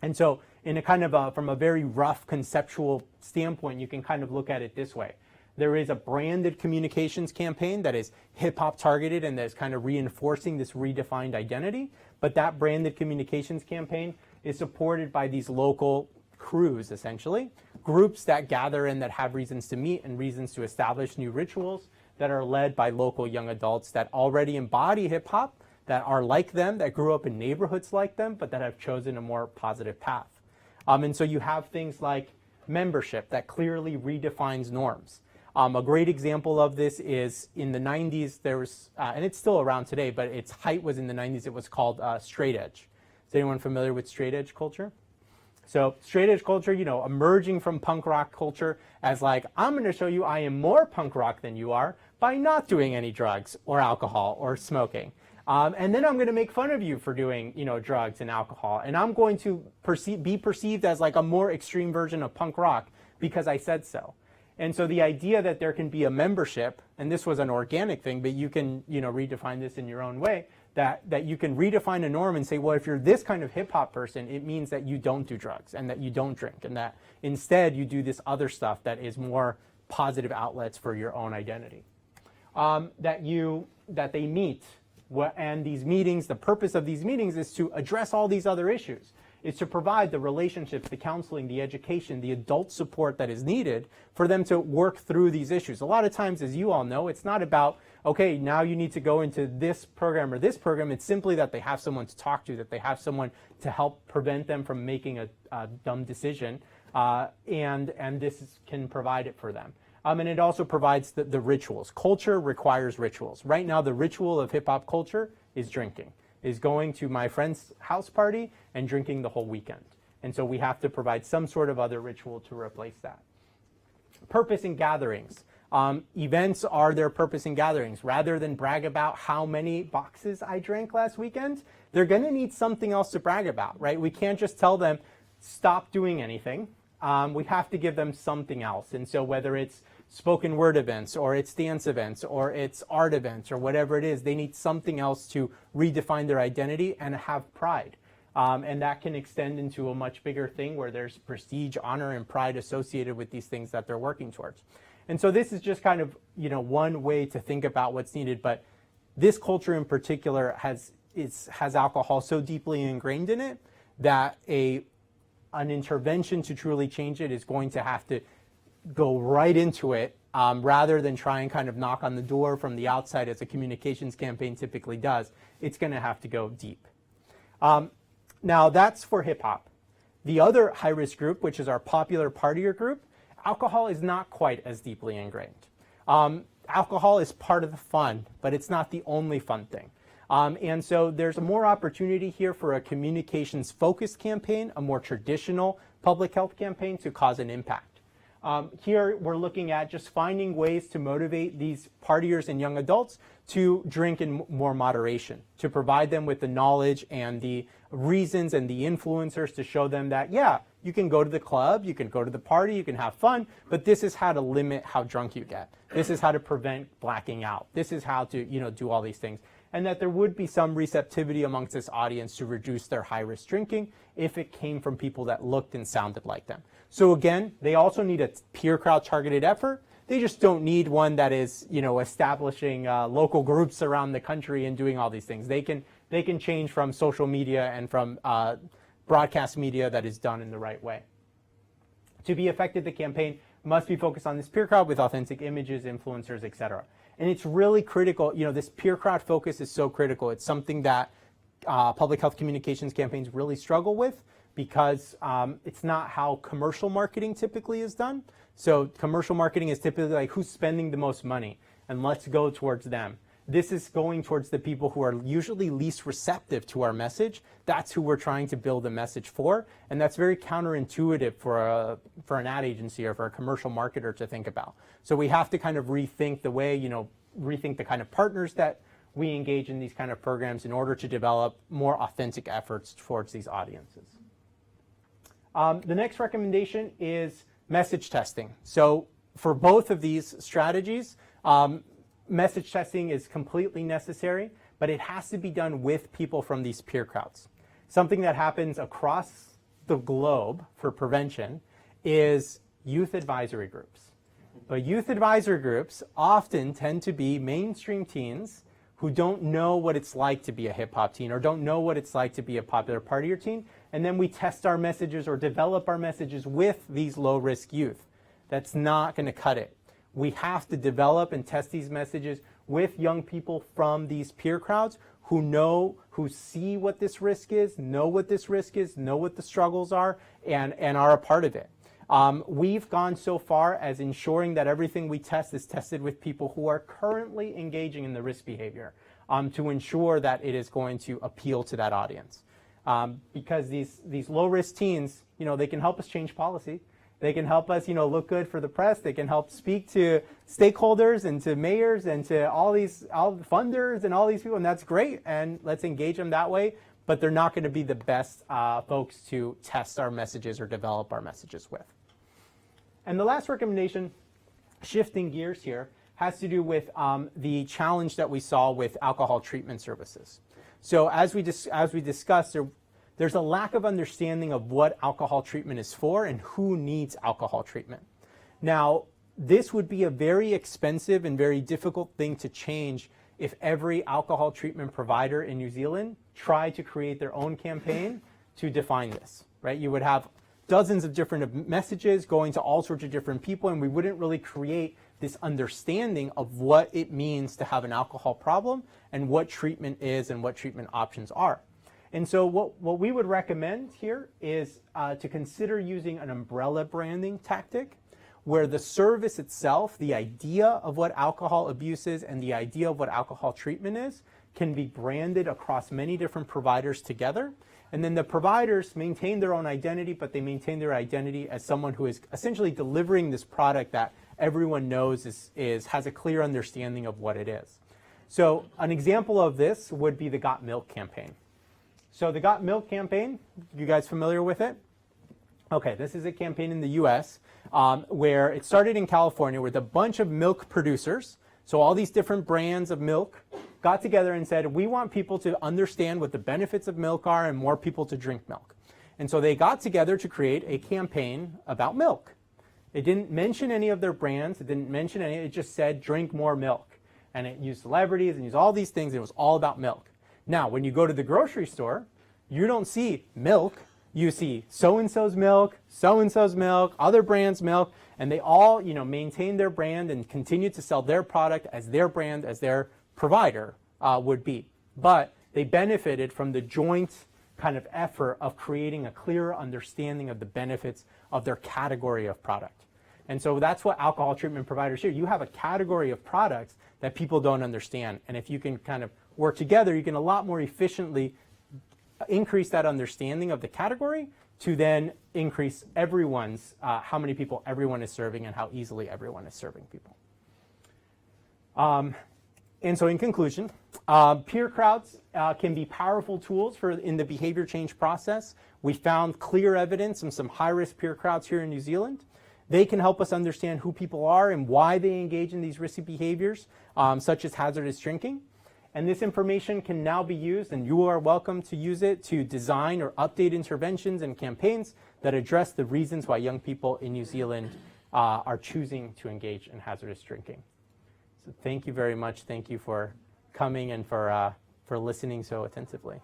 And so in a kind of from a very rough conceptual standpoint, you can kind of look at it this way. There is a branded communications campaign that is hip-hop targeted and that is kind of reinforcing this redefined identity. But that branded communications campaign is supported by these local crews, essentially, groups that gather and that have reasons to meet and reasons to establish new rituals that are led by local young adults that already embody hip-hop, that are like them, that grew up in neighborhoods like them, but that have chosen a more positive path. And so you have things like membership that clearly redefines norms. A great example of this is in the 90s, there was, and it's still around today, but its height was in the 90s, it was called straight edge. Is anyone familiar with straight edge culture? So straight edge culture, you know, emerging from punk rock culture as like, I'm going to show you I am more punk rock than you are by not doing any drugs or alcohol or smoking. And then I'm going to make fun of you for doing, you know, drugs and alcohol. And I'm going to be perceived as like a more extreme version of punk rock because I said so. And so the idea that there can be a membership, and this was an organic thing, but you can, you know, redefine this in your own way, that you can redefine a norm and say, well, if you're this kind of hip hop person, it means that you don't do drugs and that you don't drink and that instead you do this other stuff that is more positive outlets for your own identity. That they meet, and these meetings, the purpose of these meetings is to address all these other issues, is to provide the relationships, the counseling, the education, the adult support that is needed for them to work through these issues. A lot of times, as you all know, it's not about, okay, now you need to go into this program or this program. It's simply that they have someone to talk to, that they have someone to help prevent them from making a dumb decision, and this can provide it for them. And it also provides the rituals. Culture requires rituals. Right now, the ritual of hip-hop culture is drinking, is going to my friend's house party and drinking the whole weekend. And so we have to provide some sort of other ritual to replace that. Purpose in gatherings. Events are their purpose in gatherings. Rather than brag about how many boxes I drank last weekend, they're going to need something else to brag about, right? We can't just tell them, stop doing anything. We have to give them something else. And so whether it's spoken word events or it's dance events or it's art events or whatever it is, they need something else to redefine their identity and have pride. And that can extend into a much bigger thing where there's prestige, honor, and pride associated with these things that they're working towards. And so this is just kind of, you know, one way to think about what's needed. But this culture in particular has alcohol so deeply ingrained in it that an intervention to truly change it is going to have to go right into it rather than try and kind of knock on the door from the outside as a communications campaign typically does. It's going to have to go deep. Now that's for hip hop. The other high-risk group, which is our popular partier group, alcohol is not quite as deeply ingrained. Alcohol is part of the fun, but it's not the only fun thing. And so there's more opportunity here for a communications-focused campaign, a more traditional public health campaign to cause an impact. Here we're looking at just finding ways to motivate these partiers and young adults to drink in more moderation, to provide them with the knowledge and the reasons and the influencers to show them that, yeah, you can go to the club, you can go to the party, you can have fun, but this is how to limit how drunk you get. This is how to prevent blacking out. This is how to, you know, do all these things. And that there would be some receptivity amongst this audience to reduce their high-risk drinking if it came from people that looked and sounded like them. So again, they also need a peer crowd targeted effort. They just don't need one that is, you know, establishing local groups around the country and doing all these things. They can change from social media and from broadcast media that is done in the right way. To be effective, the campaign must be focused on this peer crowd with authentic images, influencers, etc. And it's really critical. This peer crowd focus is so critical. It's something that public health communications campaigns really struggle with because it's not how commercial marketing typically is done. So commercial marketing is typically like who's spending the most money, and let's go towards them. This is going towards the people who are usually least receptive to our message. That's who we're trying to build a message for, and that's very counterintuitive for an ad agency or for a commercial marketer to think about. So we have to kind of rethink the way, rethink the kind of partners that we engage in these kind of programs in order to develop more authentic efforts towards these audiences. The next recommendation is message testing. So for both of these strategies, message testing is completely necessary, but it has to be done with people from these peer crowds. Something that happens across the globe for prevention is youth advisory groups. But youth advisory groups often tend to be mainstream teens who don't know what it's like to be a hip hop teen or don't know what it's like to be a popular partier teen. And then we test our messages or develop our messages with these low risk youth. That's not going to cut it. We have to develop and test these messages with young people from these peer crowds who know, who see what this risk is, know what this risk is, know what the struggles are, and are a part of it. We've gone so far as ensuring that everything we test is tested with people who are currently engaging in the risk behavior to ensure that it is going to appeal to that audience. Because these low-risk teens, they can help us change policy. They can help us, look good for the press. They can help speak to stakeholders and to mayors and to all the funders and all these people, and that's great. And let's engage them that way. But they're not going to be the best folks to test our messages or develop our messages with. And the last recommendation, shifting gears here, has to do with the challenge that we saw with alcohol treatment services. So as we discussed, there's a lack of understanding of what alcohol treatment is for and who needs alcohol treatment. Now, this would be a very expensive and very difficult thing to change if every alcohol treatment provider in New Zealand tried to create their own campaign to define this, right? You would have dozens of different messages going to all sorts of different people, and we wouldn't really create this understanding of what it means to have an alcohol problem and what treatment is and what treatment options are. And so what we would recommend here is to consider using an umbrella branding tactic where the service itself, the idea of what alcohol abuse is and the idea of what alcohol treatment is, can be branded across many different providers together. And then the providers maintain their own identity, but they maintain their identity as someone who is essentially delivering this product that everyone knows has a clear understanding of what it is. So an example of this would be the Got Milk campaign. So the Got Milk campaign, you guys familiar with it? Okay, this is a campaign in the US where it started in California with a bunch of milk producers. So all these different brands of milk got together and said, we want people to understand what the benefits of milk are and more people to drink milk. And so they got together to create a campaign about milk. It didn't mention any of their brands. It didn't mention any, it just said, drink more milk. And it used celebrities and used all these things. And it was all about milk. Now, when you go to the grocery store, you don't see milk. You see so-and-so's milk, other brands' milk, and they all, maintain their brand and continue to sell their product as their brand, as their provider would be. But they benefited from the joint kind of effort of creating a clearer understanding of the benefits of their category of product. And so that's what alcohol treatment providers here. You have a category of products that people don't understand. And if you can kind of work together, you can a lot more efficiently increase that understanding of the category to then increase everyone's, how many people everyone is serving and how easily everyone is serving people. And so in conclusion, peer crowds can be powerful tools in the behavior change process. We found clear evidence in some high-risk peer crowds here in New Zealand. They can help us understand who people are and why they engage in these risky behaviors, such as hazardous drinking. And this information can now be used, and you are welcome to use it to design or update interventions and campaigns that address the reasons why young people in New Zealand are choosing to engage in hazardous drinking. So thank you very much. Thank you for coming and for listening so attentively.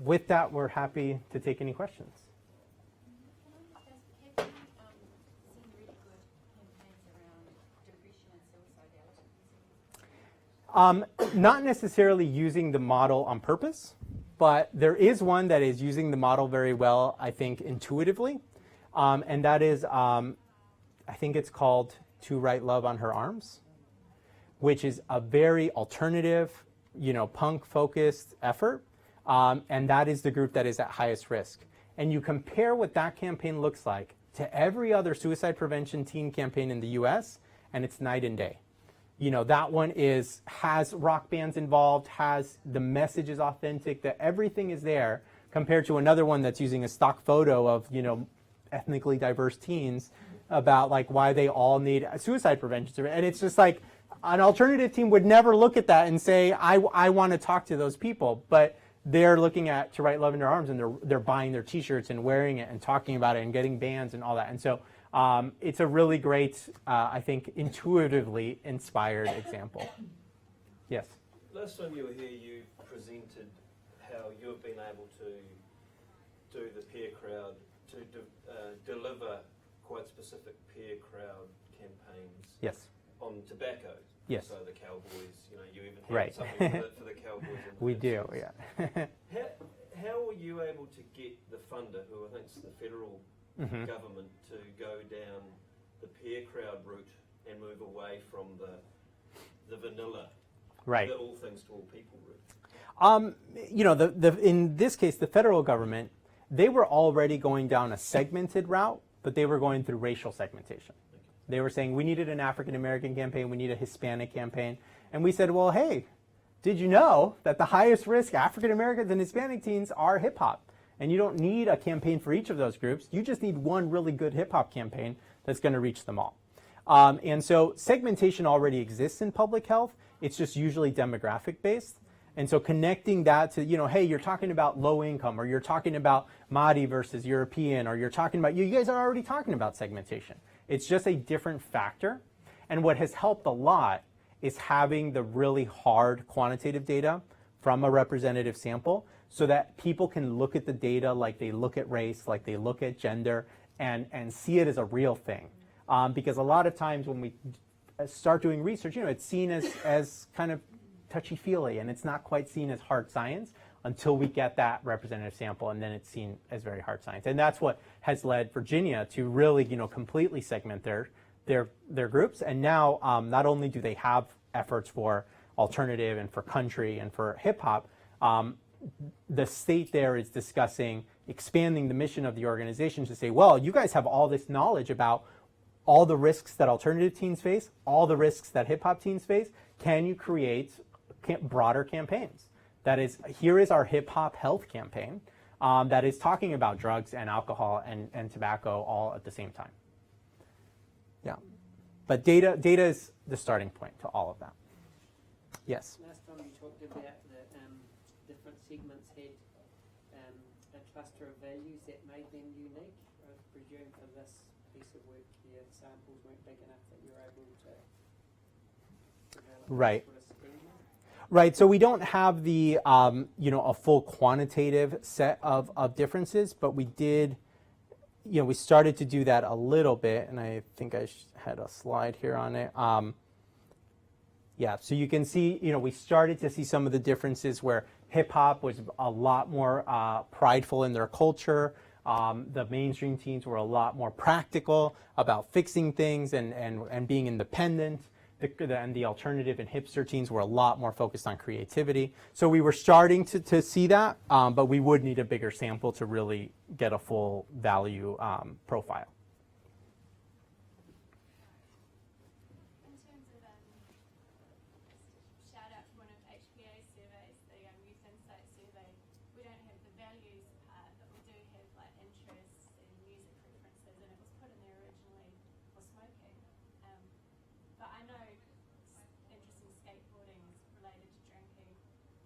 with that, we're happy to take any questions. Not necessarily using the model on purpose, but there is one that is using the model very well, I think, intuitively. And that is, I think it's called To Write Love on Her Arms, which is a very alternative, punk-focused effort. And that is the group that is at highest risk. And you compare what that campaign looks like to every other suicide prevention teen campaign in the US, and it's night and day. That one has rock bands involved, has the message is authentic, that everything is there, compared to another one that's using a stock photo of, ethnically diverse teens about like why they all need suicide prevention. And it's just like an alternative team would never look at that and say, I want to talk to those people. But they're looking at To Write Love in Their Arms, and they're buying their t-shirts and wearing it and talking about it and getting bands and all that. And so it's a really great, I think, intuitively inspired example. Yes? Last time you were here, you presented how you've been able to do the peer crowd, to deliver quite specific peer crowd campaigns. Yes. On tobacco. Yes. So the Cowboys, you even have right. something for the Cowboys. We do, yeah. How were you able to get the funder, who I think is the federal government, to go down the peer crowd route and move away from the vanilla, the all things to all people route? In this case, the federal government, they were already going down a segmented route, but they were going through racial segmentation. They were saying we needed an African American campaign, we need a Hispanic campaign. And we said, well, hey, did you know that the highest risk African Americans and Hispanic teens are hip hop? And you don't need a campaign for each of those groups. You just need one really good hip hop campaign that's going to reach them all. And so segmentation already exists in public health. It's just usually demographic based. And so connecting that to, hey, you're talking about low income, or you're talking about Māori versus European, or you're talking about, you guys are already talking about segmentation. It's just a different factor. And what has helped a lot is having the really hard quantitative data from a representative sample, so that people can look at the data like they look at race, like they look at gender, and see it as a real thing. Because a lot of times when we start doing research, it's seen as kind of touchy-feely, and it's not quite seen as hard science until we get that representative sample, and then it's seen as very hard science. And that's what has led Virginia to really, completely segment their groups. And now not only do they have efforts for alternative and for country and for hip hop, the state there is discussing expanding the mission of the organization to say, well, you guys have all this knowledge about all the risks that alternative teens face, all the risks that hip hop teens face. Can you create broader campaigns? That is, here is our hip hop health campaign that is talking about drugs and alcohol and tobacco all at the same time. Yeah. But data is the starting point to all of that. Yes? Last time you talked about the different segments had a cluster of values that made them unique. I presume for this piece of work here, the samples weren't big enough that you were able to develop right. sort of schema. Right, so we don't have the, a full quantitative set of differences, but we did, we started to do that a little bit, and I think I had a slide here on it. Yeah, so you can see, we started to see some of the differences where hip hop was a lot more prideful in their culture. The mainstream teens were a lot more practical about fixing things and being independent. And the alternative and hipster teens were a lot more focused on creativity. So we were starting to see that, but we would need a bigger sample to really get a full value profile. In terms of shout out to one of HPA's surveys, the Youth Insight survey, we don't have the values part, but we do have like interests and music preferences, and it was put in there originally for smoking. But I know interest in skateboarding is related to drinking.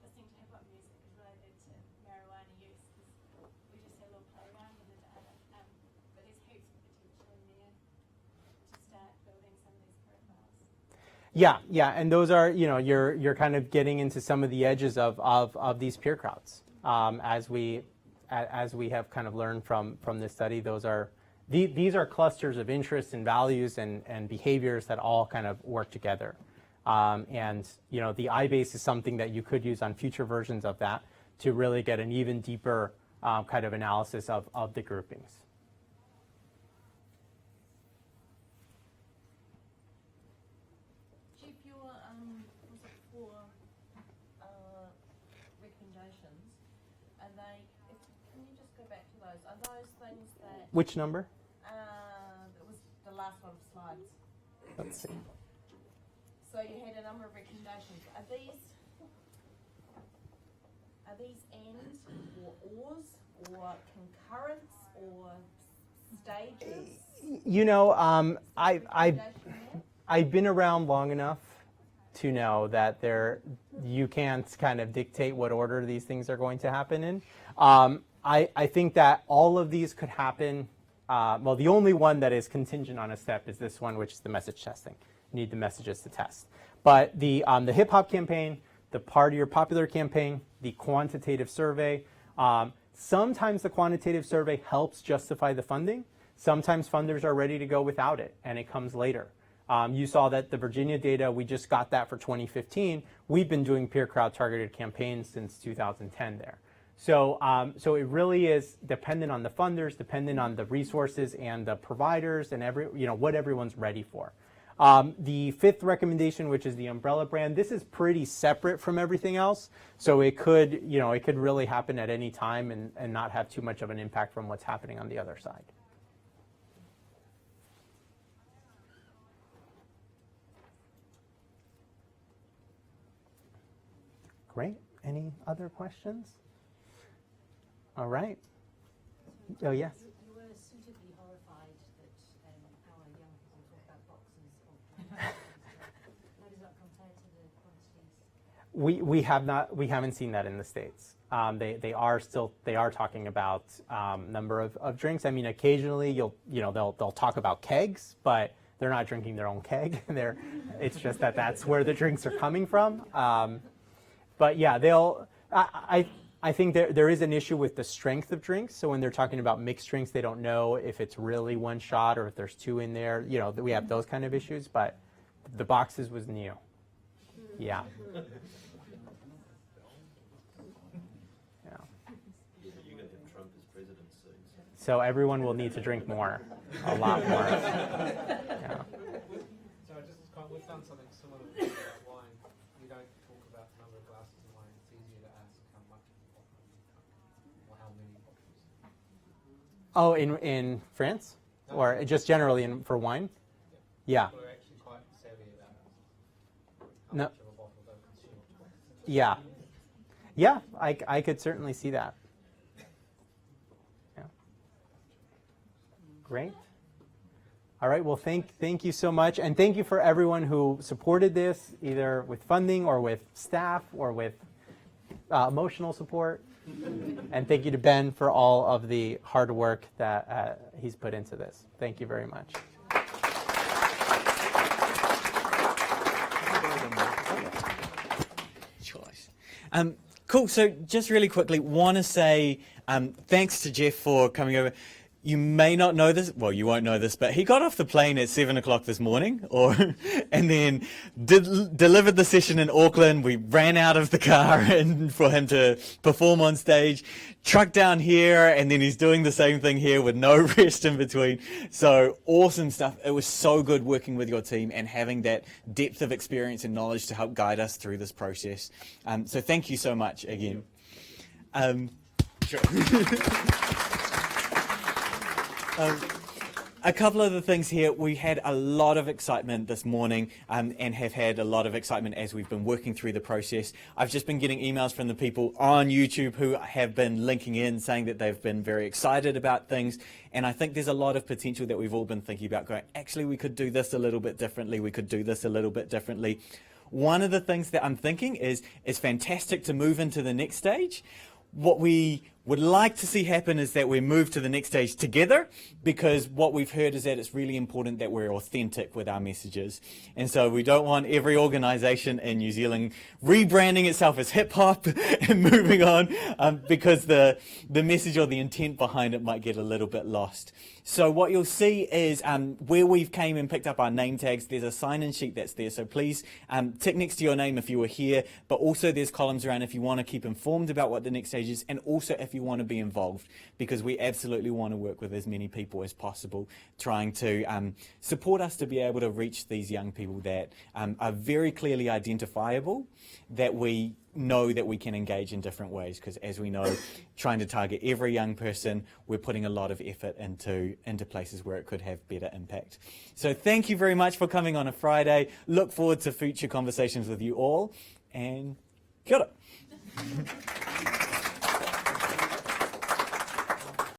Listening to hip-hop music is related to marijuana use, because we just had a little playground in the data. But there's heaps of potential in there to start building some of these profiles. Yeah, and those are, you're kind of getting into some of the edges of these peer crowds. as we have kind of learned from this study, these are clusters of interests and values and behaviors that all kind of work together. And the iBase is something that you could use on future versions of that to really get an even deeper kind of analysis of the groupings. Chief, your was it for recommendations? Are they? Can you just go back to those? Are those things that? Which number? It was the last one of the slides. Let's see. So you had a number of recommendations. Are these and or ors or concurrence or stages? I've been around long enough to know that you can't kind of dictate what order these things are going to happen in. I think that all of these could happen. Well, the only one that is contingent on a step is this one, which is the message testing. You need the messages to test. But the hip hop campaign, the Party or Popular campaign, the quantitative survey, sometimes the quantitative survey helps justify the funding. Sometimes funders are ready to go without it, and it comes later. You saw that the Virginia data, we just got that for 2015. We've been doing peer crowd targeted campaigns since 2010 there. So it really is dependent on the funders, dependent on the resources and the providers and what everyone's ready for. The fifth recommendation, which is the umbrella brand, this is pretty separate from everything else. So it could really happen at any time and not have too much of an impact from what's happening on the other side. Great. Any other questions? All right. Oh, yes. You were suitably horrified that our young people talk about boxes of how does that compare to the quantities? We haven't seen that in the States. They are talking about number of drinks. I mean, occasionally they'll talk about kegs, but they're not drinking their own keg. It's just that's where the drinks are coming from. But yeah, I think there is an issue with the strength of drinks. So when they're talking about mixed drinks, they don't know if it's really one shot or if there's two in there. We have those kind of issues. But the boxes was new. Yeah. You're going to have Trump as president soon. So everyone will need to drink more, a lot more. Yeah. So we've done something similar with wine. We don't talk about the number of glasses of wine. It's easier to ask how much or how many bottles. Oh, in France? No. Or just generally for wine? Yeah. We're actually quite savvy about how No. much of a bottle they'll consume. Yeah. Yeah, I could certainly see that. Yeah. Great. All right, well, thank you so much. And thank you for everyone who supported this, either with funding or with staff or with emotional support. And thank you to Ben for all of the hard work that he's put into this. Thank you very much. Cool. So just really quickly, want to say thanks to Jeff for coming over. You may not know this, well, you won't know this, but he got off the plane at 7 o'clock this morning, and then delivered the session in Auckland. We ran out of the car and for him to perform on stage, trucked down here, and then he's doing the same thing here with no rest in between. So awesome stuff. It was so good working with your team and having that depth of experience and knowledge to help guide us through this process. So thank you so much again. Sure. A couple of the things here. We had a lot of excitement this morning and have had a lot of excitement as we've been working through the process. I've just been getting emails from the people on YouTube who have been linking in saying that they've been very excited about things. And I think there's a lot of potential that we've all been thinking about going, actually, we could do this a little bit differently. We could do this a little bit differently. One of the things that I'm thinking is fantastic to move into the next stage. What we would like to see happen is that we move to the next stage together, because what we've heard is that it's really important that we're authentic with our messages. And so we don't want every organisation in New Zealand rebranding itself as hip hop and moving on, because the message or the intent behind it might get a little bit lost. So what you'll see is where we've came and picked up our name tags, there's a sign-in sheet that's there. So please tick next to your name if you were here, but also there's columns around if you want to keep informed about what the next stage is, and also if you want to be involved, because we absolutely want to work with as many people as possible, trying to support us to be able to reach these young people that are very clearly identifiable, that we know that we can engage in different ways, because as we know, trying to target every young person, we're putting a lot of effort into places where it could have better impact. So thank you very much for coming on a Friday. Look forward to future conversations with you all, and kia ora.